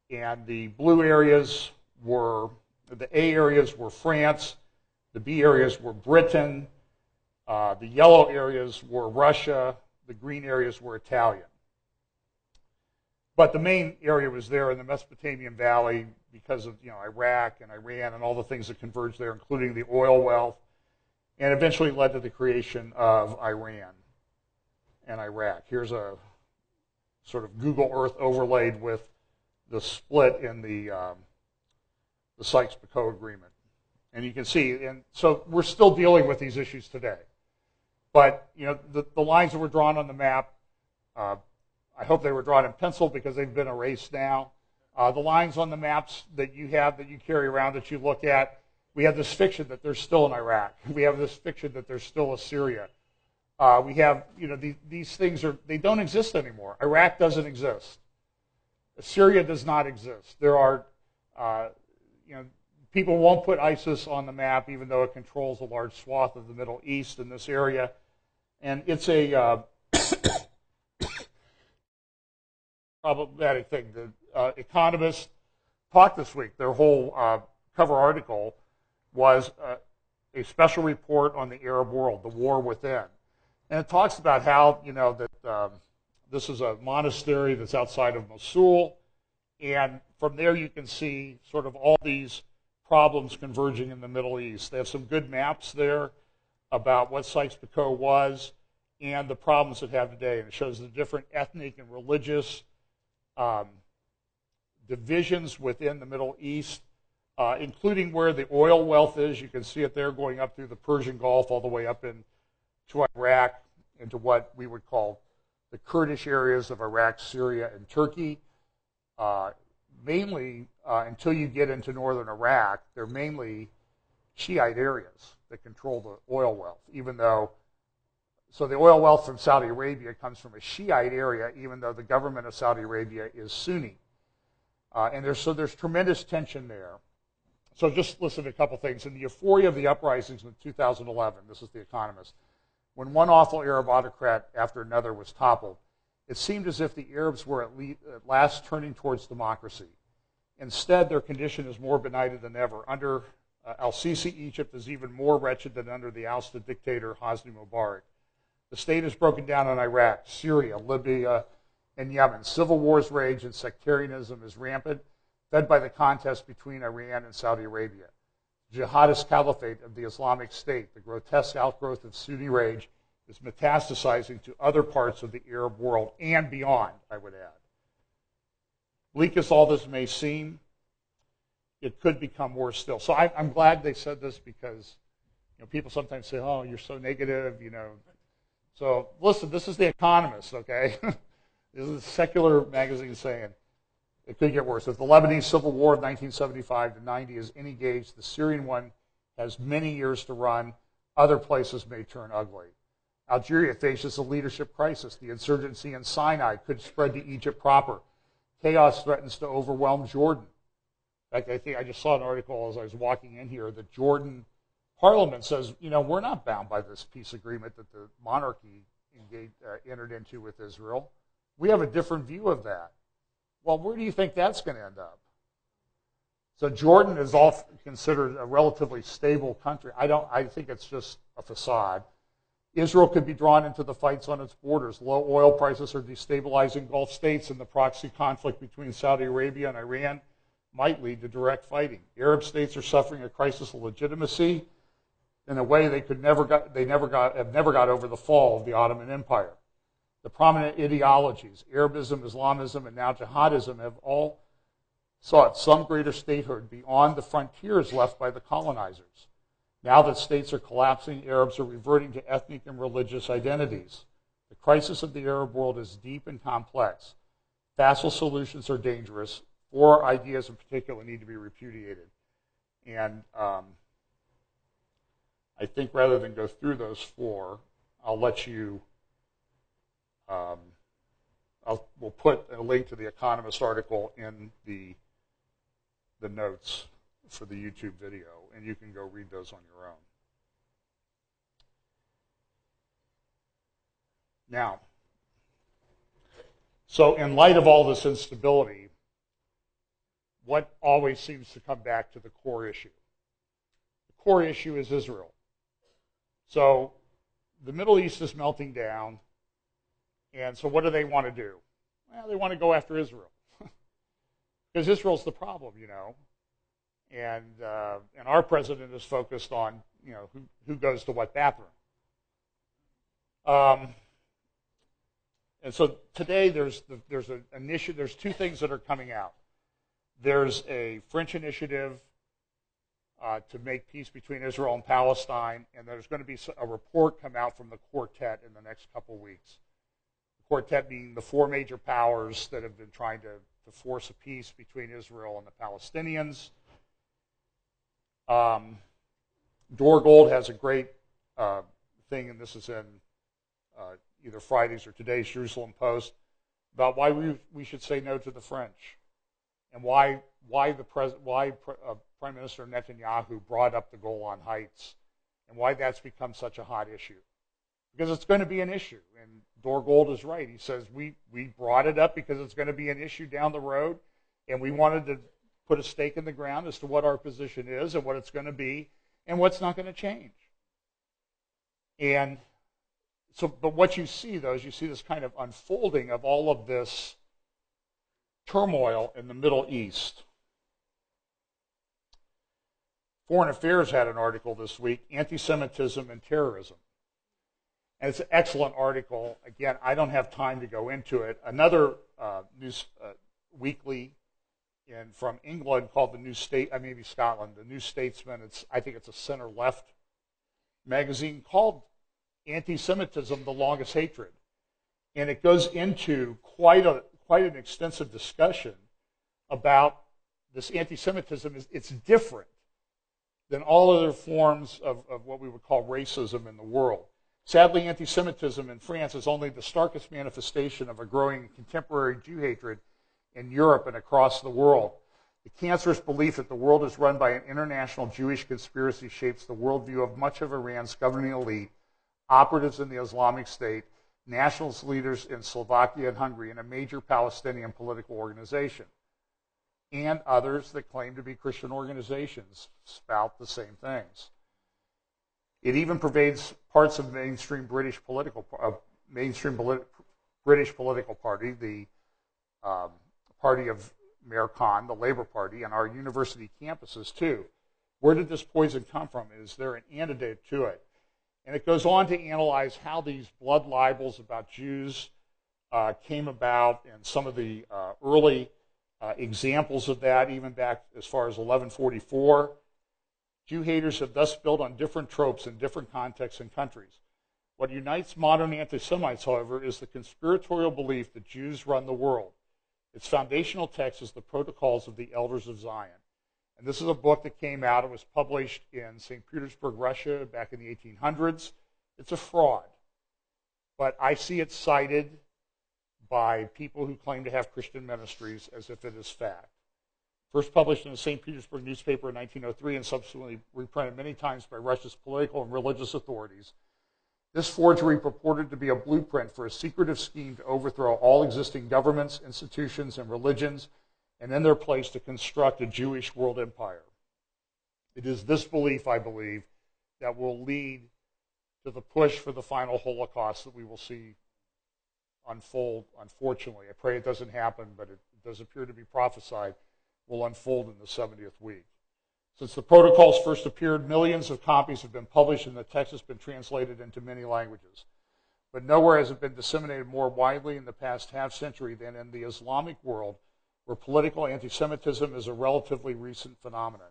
and the blue areas were, the A areas were France, the B areas were Britain, the yellow areas were Russia, the green areas were Italian. But the main area was there in the Mesopotamian Valley because of Iraq and Iran and all the things that converged there, including the oil wealth, and eventually led to the creation of Iran and Iraq. Here's a sort of Google Earth overlaid with the split in the Sykes-Picot Agreement. And you can see, and so we're still dealing with these issues today. But the lines that were drawn on the map, I hope they were drawn in pencil because they've been erased now. The lines on the maps that you have, that you carry around, that you look at, we have this fiction that there's still an Iraq. We have this fiction that there's still a Syria. We have, these things they don't exist anymore. Iraq doesn't exist. Syria does not exist. There are, people won't put ISIS on the map, even though it controls a large swath of the Middle East in this area. And it's a problematic thing. The Economist talked this week. Their whole cover article was a special report on the Arab world, the war within. And it talks about how, that this is a monastery that's outside of Mosul. And from there you can see sort of all these problems converging in the Middle East. They have some good maps there about what Sykes-Picot was and the problems it have today. And it shows the different ethnic and religious divisions within the Middle East, including where the oil wealth is. You can see it there going up through the Persian Gulf all the way up into Iraq, into what we would call the Kurdish areas of Iraq, Syria, and Turkey. Mainly, until you get into northern Iraq, they're mainly Shiite areas that control the oil wealth, even though So the oil wealth from Saudi Arabia comes from a Shiite area, even though the government of Saudi Arabia is Sunni. And there's tremendous tension there. So just listen to a couple things. In the euphoria of the uprisings in 2011, this is The Economist, when one awful Arab autocrat after another was toppled, it seemed as if the Arabs were at last turning towards democracy. Instead, their condition is more benighted than ever. Under al-Sisi, Egypt is even more wretched than under the ousted dictator Hosni Mubarak. The state is broken down in Iraq, Syria, Libya, and Yemen. Civil wars rage and sectarianism is rampant, fed by the contest between Iran and Saudi Arabia. Jihadist caliphate of the Islamic State, the grotesque outgrowth of Sunni rage, is metastasizing to other parts of the Arab world and beyond, I would add. Bleak as all this may seem, it could become worse still. So I'm glad they said this because people sometimes say, oh, you're so negative, So listen, this is The Economist, okay? This is a secular magazine saying it could get worse. If the Lebanese Civil War of 1975 to 90 is any gauge, the Syrian one has many years to run. Other places may turn ugly. Algeria faces a leadership crisis. The insurgency in Sinai could spread to Egypt proper. Chaos threatens to overwhelm Jordan. In fact, I think I just saw an article as I was walking in here that Jordan Parliament says, we're not bound by this peace agreement that the monarchy entered into with Israel. We have a different view of that. Well, where do you think that's going to end up? So Jordan is considered a relatively stable country. I think it's just a facade. Israel could be drawn into the fights on its borders. Low oil prices are destabilizing Gulf states, and the proxy conflict between Saudi Arabia and Iran might lead to direct fighting. Arab states are suffering a crisis of legitimacy in a way have never got over the fall of the Ottoman Empire. The prominent ideologies, Arabism, Islamism, and now jihadism, have all sought some greater statehood beyond the frontiers left by the colonizers. Now that states are collapsing, Arabs are reverting to ethnic and religious identities. The crisis of the Arab world is deep and complex. Facile solutions are dangerous. 4 ideas in particular need to be repudiated. And I think rather than go through those 4, I'll let you, we'll put a link to the Economist article in the notes for the YouTube video, and you can go read those on your own. Now, so in light of all this instability, what always seems to come back to the core issue? The core issue is Israel. So the Middle East is melting down, and so what do they want to do? Well, they want to go after Israel. Because Israel's the problem, and our president is focused on who goes to what bathroom. And so today there's an issue. There's 2 things that are coming out. There's a French initiative to make peace between Israel and Palestine, and there's going to be a report come out from the Quartet in the next couple weeks. The Quartet being the 4 major powers that have been trying to force a peace between Israel and the Palestinians. Dore Gold has a great thing, and this is in either Friday's or today's Jerusalem Post, about why we should say no to the French, and why Prime Minister Netanyahu brought up the Golan Heights, and why that's become such a hot issue. Because it's going to be an issue, and Dore Gold is right. He says we brought it up because it's going to be an issue down the road, and we wanted to put a stake in the ground as to what our position is and what it's going to be and what's not going to change. And so, but what you see, though, is you see this kind of unfolding of all of this turmoil in the Middle East. Foreign Affairs had an article this week, Anti-Semitism and Terrorism. And it's an excellent article. Again, I don't have time to go into it. Another news weekly from England called the New State, maybe Scotland, the New Statesman. I think it's a center-left magazine called Anti-Semitism: The Longest Hatred, and it goes into quite an extensive discussion about this anti-Semitism. It's different than all other forms of what we would call racism in the world. Sadly, anti-Semitism in France is only the starkest manifestation of a growing contemporary Jew hatred in Europe and across the world. The cancerous belief that the world is run by an international Jewish conspiracy shapes the worldview of much of Iran's governing elite, operatives in the Islamic State, nationalist leaders in Slovakia and Hungary, and a major Palestinian political organization. And others that claim to be Christian organizations spout the same things. It even pervades parts of mainstream British political party, the party of Mayor Khan, the Labour Party, and our university campuses too. Where did this poison come from? Is there an antidote to it? And it goes on to analyze how these blood libels about Jews came about, and some of the early examples of that, even back as far as 1144. Jew haters have thus built on different tropes in different contexts and countries. What unites modern anti-Semites, however, is the conspiratorial belief that Jews run the world. Its foundational text is the Protocols of the Elders of Zion. And this is a book that came out. It was published in St. Petersburg, Russia, back in the 1800s. It's a fraud. But I see it cited by people who claim to have Christian ministries as if it is fact. First published in the St. Petersburg newspaper in 1903 and subsequently reprinted many times by Russia's political and religious authorities, this forgery purported to be a blueprint for a secretive scheme to overthrow all existing governments, institutions, and religions, and in their place to construct a Jewish world empire. It is this belief, I believe, that will lead to the push for the final Holocaust that we will see unfold, unfortunately. I pray it doesn't happen, but it does appear to be prophesied will unfold in the 70th week. Since the protocols first appeared, millions of copies have been published and the text has been translated into many languages. But nowhere has it been disseminated more widely in the past half-century than in the Islamic world, where political anti-Semitism is a relatively recent phenomenon.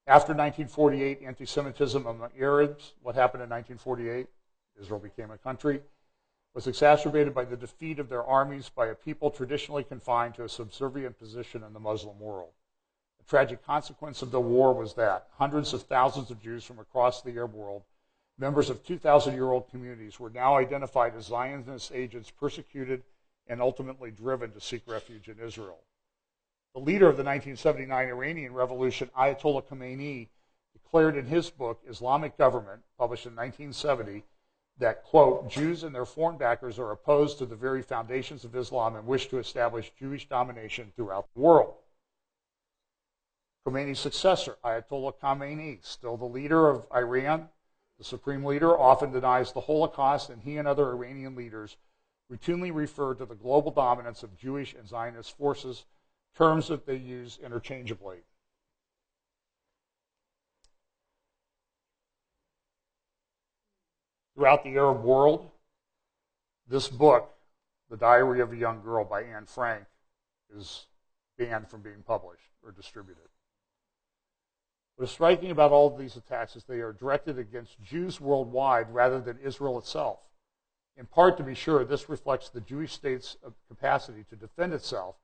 After 1948, anti-Semitism among Arabs, what happened in 1948? Israel became a country, was exacerbated by the defeat of their armies by a people traditionally confined to a subservient position in the Muslim world. The tragic consequence of the war was that hundreds of thousands of Jews from across the Arab world, members of 2,000-year-old communities, were now identified as Zionist agents persecuted and ultimately driven to seek refuge in Israel. The leader of the 1979 Iranian Revolution, Ayatollah Khomeini, declared in his book, Islamic Government, published in 1970, that, quote, Jews and their foreign backers are opposed to the very foundations of Islam and wish to establish Jewish domination throughout the world. Khomeini's successor, Ayatollah Khamenei, still the leader of Iran, the supreme leader, often denies the Holocaust, and he and other Iranian leaders routinely refer to the global dominance of Jewish and Zionist forces, terms that they use interchangeably. Throughout the Arab world, this book, The Diary of a Young Girl by Anne Frank, is banned from being published or distributed. What is striking about all of these attacks is they are directed against Jews worldwide rather than Israel itself. In part, to be sure, this reflects the Jewish state's capacity to defend itself,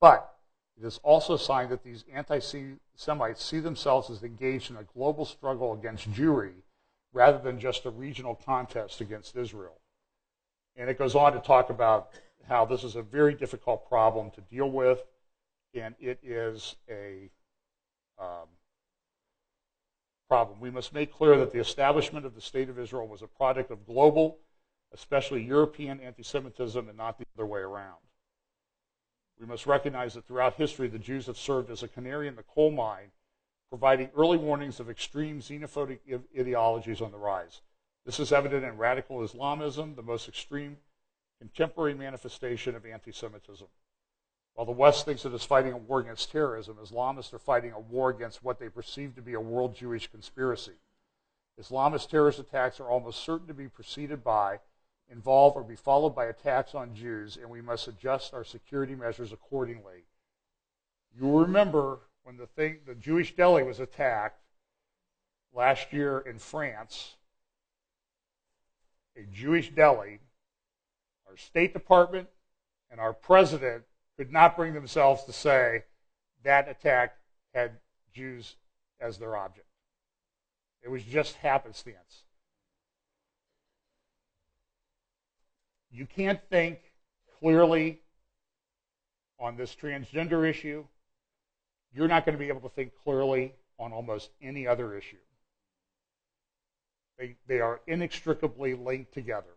but it is also a sign that these anti-Semites see themselves as engaged in a global struggle against Jewry rather than just a regional contest against Israel. And it goes on to talk about how this is a very difficult problem to deal with, and it is a problem. We must make clear that the establishment of the State of Israel was a product of global, especially European anti-Semitism, and not the other way around. We must recognize that throughout history, the Jews have served as a canary in the coal mine, providing early warnings of extreme xenophobic ideologies on the rise. This is evident in radical Islamism, the most extreme contemporary manifestation of anti-Semitism. While the West thinks it is fighting a war against terrorism, Islamists are fighting a war against what they perceive to be a world Jewish conspiracy. Islamist terrorist attacks are almost certain to be preceded by, involve, or be followed by attacks on Jews, and we must adjust our security measures accordingly. You'll remember when the Jewish deli was attacked last year in France, a Jewish deli, our State Department and our president could not bring themselves to say that attack had Jews as their object. It was just happenstance. you can't think clearly on this transgender issue, you're not going to be able to think clearly on almost any other issue. They are inextricably linked together.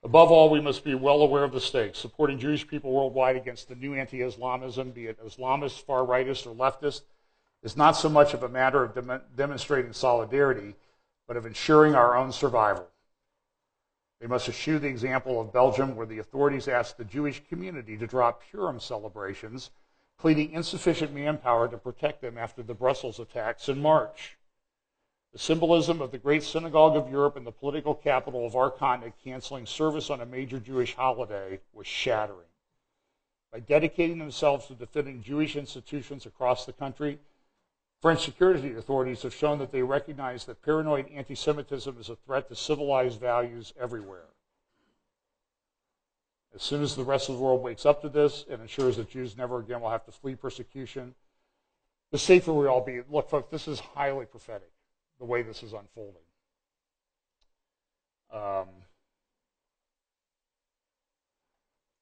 Above all, we must be well aware of the stakes. Supporting Jewish people worldwide against the new anti-Islamism, be it Islamist, far-rightist, or leftist, is not so much of a matter of demonstrating solidarity, but of ensuring our own survival. They must eschew the example of Belgium, where the authorities asked the Jewish community to drop Purim celebrations, pleading insufficient manpower to protect them after the Brussels attacks in March. The symbolism of the great synagogue of Europe and the political capital of our continent canceling service on a major Jewish holiday was shattering. By dedicating themselves to defending Jewish institutions across the country, French security authorities have shown that they recognize that paranoid anti-Semitism is a threat to civilized values everywhere. As soon as the rest of the world wakes up to this and ensures that Jews never again will have to flee persecution, the safer we all be. Look, folks, this is highly prophetic, the way this is unfolding.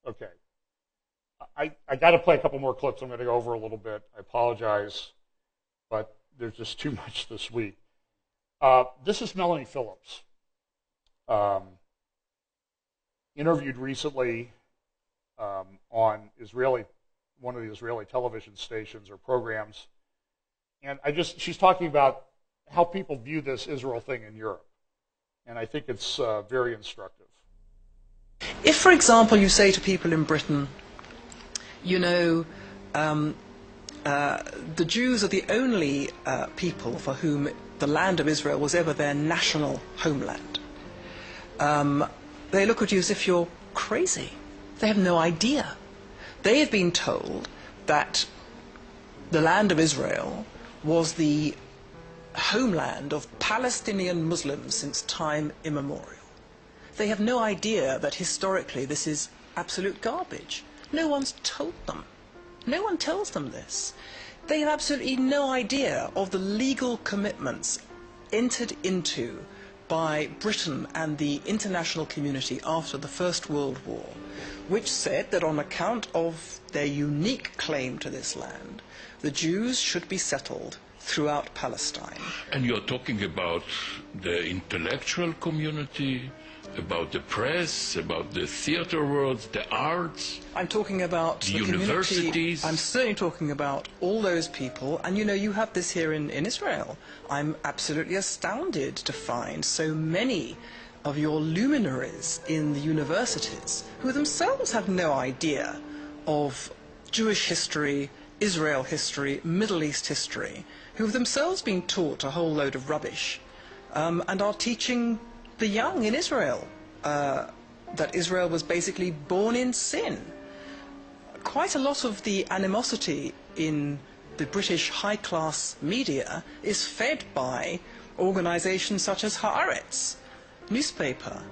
Okay. I got to play a couple more clips. I'm going to go over a little bit. I apologize, but there's just too much this week. This is Melanie Phillips, interviewed recently on one of the Israeli television stations or programs, and she's talking about how people view this Israel thing in Europe, and I think it's very instructive.
If, for example, you say to people in Britain, you know, the Jews are the only people for whom the land of Israel was ever their national homeland, they look at you as if you're crazy. They have no idea. They have been told that the land of Israel was the homeland of Palestinian Muslims since time immemorial. They have no idea that historically this is absolute garbage. No one's told them. No one tells them this. They have absolutely no idea of the legal commitments entered into by Britain and the international community after the First World War, which said that on account of their unique claim to this land, the Jews should be settled throughout Palestine.
And you're talking about the intellectual community, about the press, about the theater world, the arts.
I'm talking about the
universities.
I'm certainly talking about all those people. And you know, you have this here in Israel. I'm absolutely astounded to find so many of your luminaries in the universities who themselves have no idea of Jewish history, Israel history, Middle East history, who have themselves been taught a whole load of rubbish, and are teaching the young in Israel that Israel was basically born in sin. Quite a lot of the animosity in the British high-class media is fed by organizations such as Haaretz newspaper.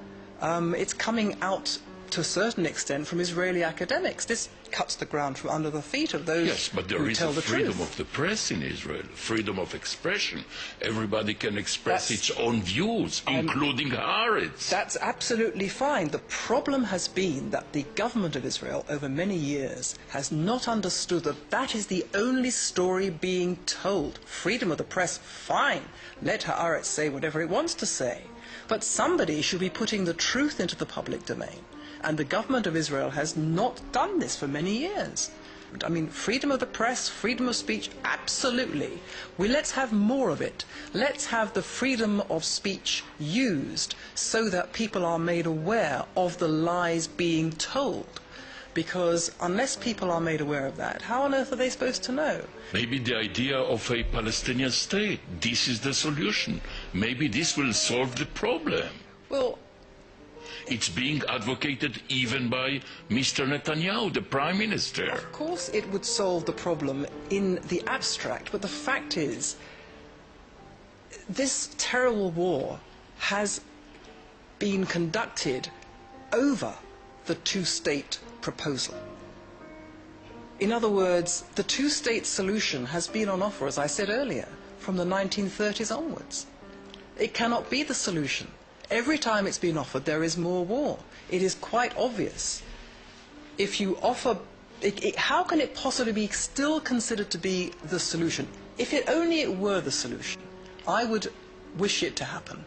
It's coming out to a certain extent from Israeli academics. This cuts the ground from under the feet of those
yes, but there
who
is
tell
a
the
freedom
truth.
of the press in Israel, freedom of expression. Everybody can express its own views, including Haaretz.
That's absolutely fine. The problem has been that the government of Israel over many years has not understood that that is the only story being told. Freedom of the press, fine. Let Haaretz say whatever it wants to say. But somebody should be putting the truth into the public domain. And the government of Israel has not done this for many years. I mean, freedom of the press, freedom of speech, absolutely. Let's have more of it. Let's have the freedom of speech used so that people are made aware of the lies being told. Because unless people are made aware of that, how on earth are they supposed to know?
Maybe the idea of a Palestinian state, this is the solution. Maybe this will solve the problem.
Well,
it's being advocated even by Mr. Netanyahu, the Prime Minister.
Of course it would solve the problem in the abstract, but the fact is, this terrible war has been conducted over the two-state proposal. In other words, the two-state solution has been on offer, as I said earlier, from the 1930s onwards. It cannot be the solution. Every time it's been offered, there is more war. It is quite obvious. If you offer, how can it possibly be still considered to be the solution? If only it were the solution, I would wish it to happen.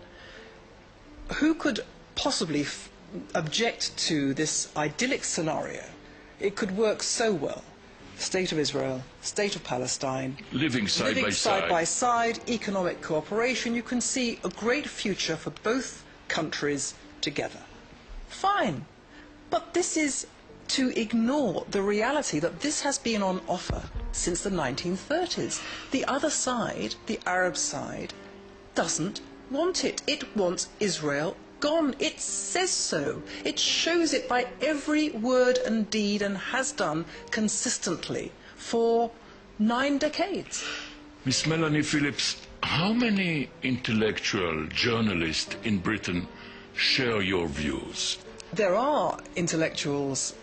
Who could possibly object to this idyllic scenario? It could work so well. State of Israel, State of Palestine,
living side
by side, economic cooperation. You can see a great future for both countries together. Fine. But this is to ignore the reality that this has been on offer since the 1930s. The other side, the Arab side, doesn't want it. It wants Israel gone. It says so. It shows it by every word and deed, and has done consistently for 9 decades.
Miss Melanie Phillips, how many intellectual journalists in Britain share your views?
There are intellectuals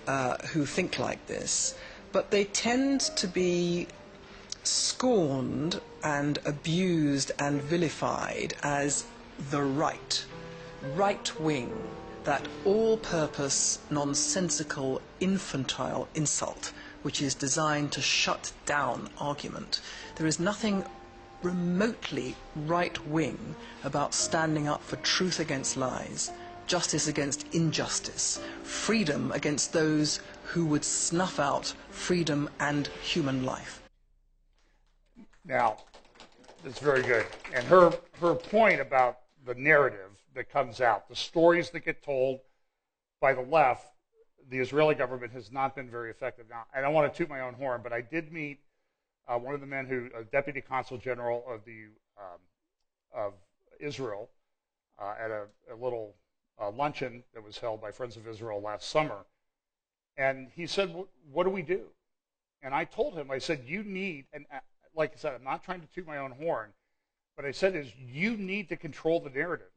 who think like this, but they tend to be scorned and abused and vilified as the right wing, that all-purpose, nonsensical, infantile insult which is designed to shut down argument. There is nothing remotely right-wing about standing up for truth against lies, justice against injustice, freedom against those who would snuff out freedom and human life.
Now, that's very good. And her point about the narrative that comes out, the stories that get told by the left, the Israeli government has not been very effective. Now, I don't want to toot my own horn, but I did meet one of the men who, Deputy Consul General of Israel, at a little luncheon that was held by Friends of Israel last summer. And he said, what do we do? And I told him, I said, you need, and like I said, I'm not trying to toot my own horn, but I said is you need to control the narrative.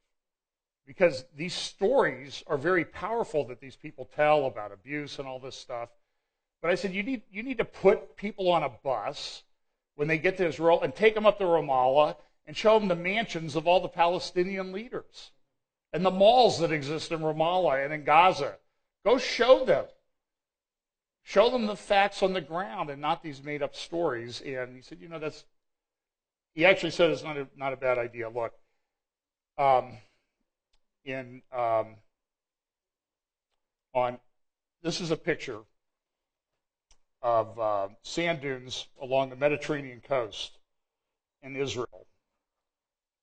Because these stories are very powerful that these people tell about abuse and all this stuff. But I said, you need to put people on a bus when they get to Israel and take them up to Ramallah and show them the mansions of all the Palestinian leaders and the malls that exist in Ramallah and in Gaza. Go show them. Show them the facts on the ground and not these made-up stories. And he said, he actually said it's not a bad idea. Look, this is a picture of sand dunes along the Mediterranean coast in Israel.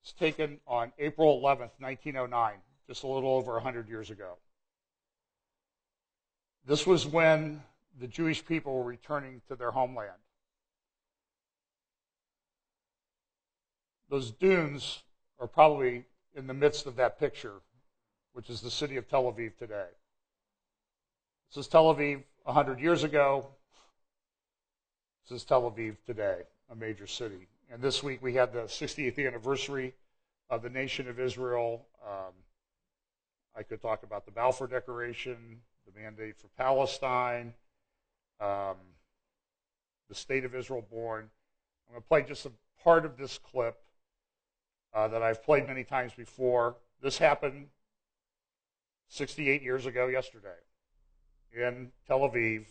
It's taken on April 11th, 1909, just a little over 100 years ago. This was when the Jewish people were returning to their homeland. Those dunes are probably in the midst of that picture, which is the city of Tel Aviv today. This is Tel Aviv 100 years ago. This is Tel Aviv today, a major city. And this week we had the 60th anniversary of the nation of Israel. I could talk about the Balfour Declaration, the mandate for Palestine, the state of Israel born. I'm going to play just a part of this clip that I've played many times before. This happened 68 years ago yesterday in Tel Aviv.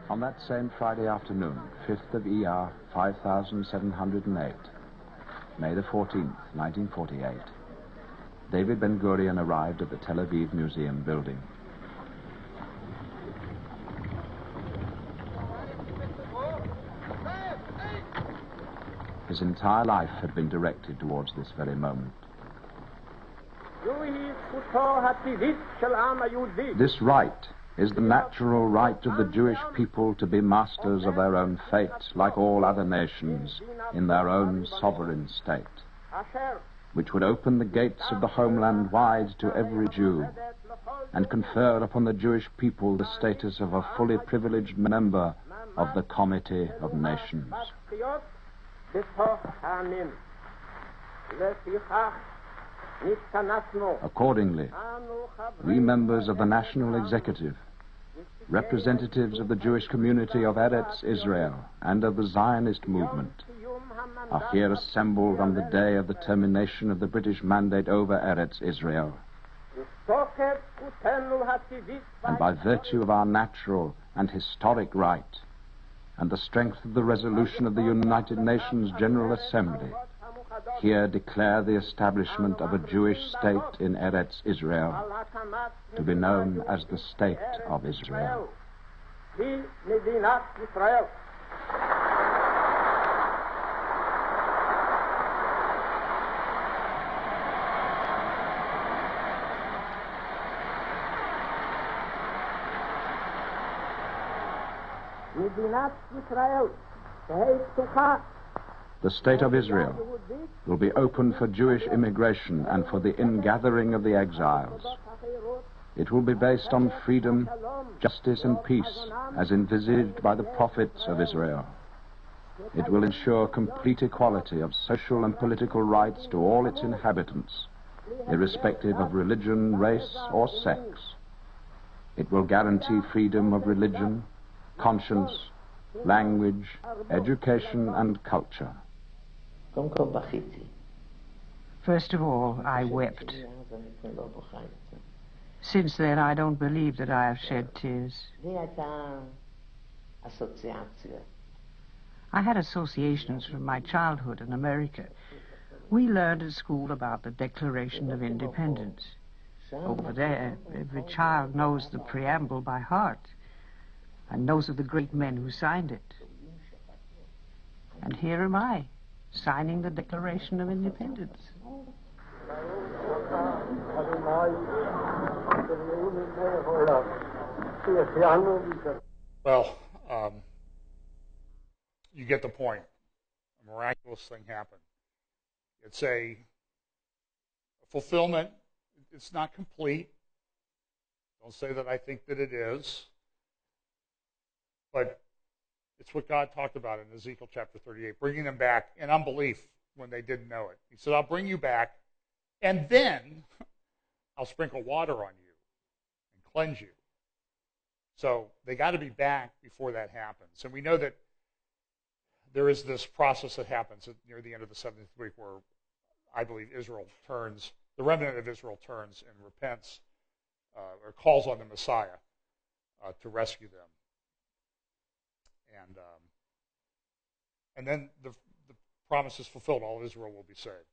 On that same Friday afternoon, 5th of ER 5708, May the 14th, 1948, David Ben-Gurion arrived at the Tel Aviv Museum building. His entire life had been directed towards this very moment. This right is the natural right of the Jewish people to be masters of their own fate, like all other nations, in their own sovereign state, which would open the gates of the homeland wide to every Jew, and confer upon the Jewish people the status of a fully privileged member of the Committee of Nations. Accordingly, we members of the National Executive, representatives of the Jewish community of Eretz Israel and of the Zionist movement, are here assembled on the day of the termination of the British mandate over Eretz Israel. And by virtue of our natural and historic right, and the strength of the resolution of the United Nations General Assembly, here declare the establishment of a Jewish state in Eretz Israel, to be known as the State of Israel. The State of Israel will be open for Jewish immigration and for the ingathering of the exiles. It will be based on freedom, justice, and peace, as envisaged by the prophets of Israel. It will ensure complete equality of social and political rights to all its inhabitants, irrespective of religion, race, or sex. It will guarantee freedom of religion, conscience, language, education, and culture.
First of all, I wept. Since then, I don't believe that I have shed tears. I had associations from my childhood in America. We learned at school about the Declaration of Independence. Over there, every child knows the preamble by heart and knows of the great men who signed it. And here am I, signing the Declaration of Independence.
Well, you get the point. A miraculous thing happened. It's a fulfillment. It's not complete. Don't say that I think that it is. But it's what God talked about in Ezekiel chapter 38, bringing them back in unbelief when they didn't know it. He said, I'll bring you back, and then I'll sprinkle water on you and cleanse you. So they got to be back before that happens. And we know that there is this process that happens near the end of the 70th week where I believe Israel turns, the remnant of Israel turns and repents or calls on the Messiah to rescue them. And then the promise is fulfilled. All of Israel will be saved.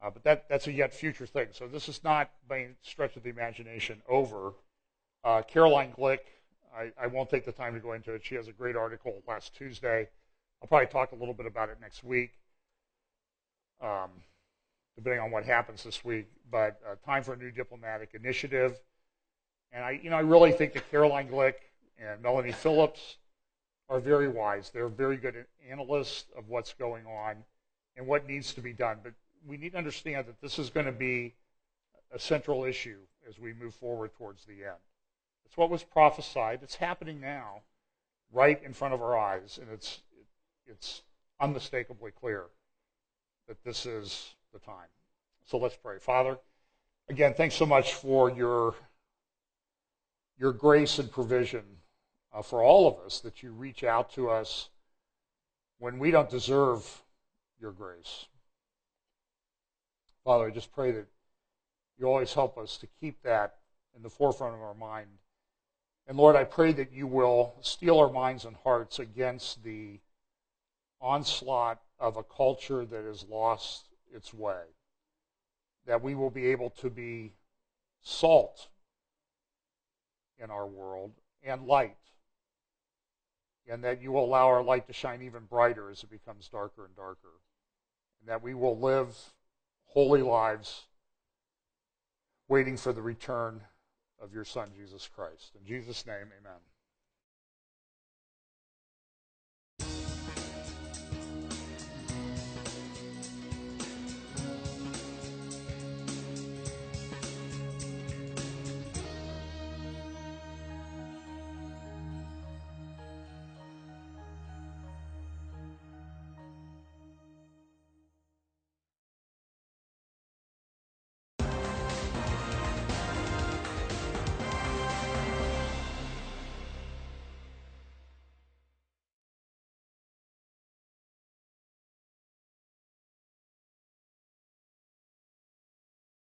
But that's a yet future thing. So this is not, by any stretch of the imagination, over. Caroline Glick, I won't take the time to go into it. She has a great article last Tuesday. I'll probably talk a little bit about it next week, depending on what happens this week. But time for a new diplomatic initiative. And I really think that Caroline Glick and Melanie Phillips are very wise. They're very good analysts of what's going on and what needs to be done. But we need to understand that this is going to be a central issue as we move forward towards the end. It's what was prophesied. It's happening now, right in front of our eyes, and it's unmistakably clear that this is the time. So let's pray. Father, again, thanks so much for your grace and provision for all of us, that you reach out to us when we don't deserve your grace. Father, I just pray that you always help us to keep that in the forefront of our mind. And Lord, I pray that you will steel our minds and hearts against the onslaught of a culture that has lost its way, that we will be able to be salt in our world and light, and that you will allow our light to shine even brighter as it becomes darker and darker, and that we will live holy lives waiting for the return of your Son, Jesus Christ. In Jesus' name, amen.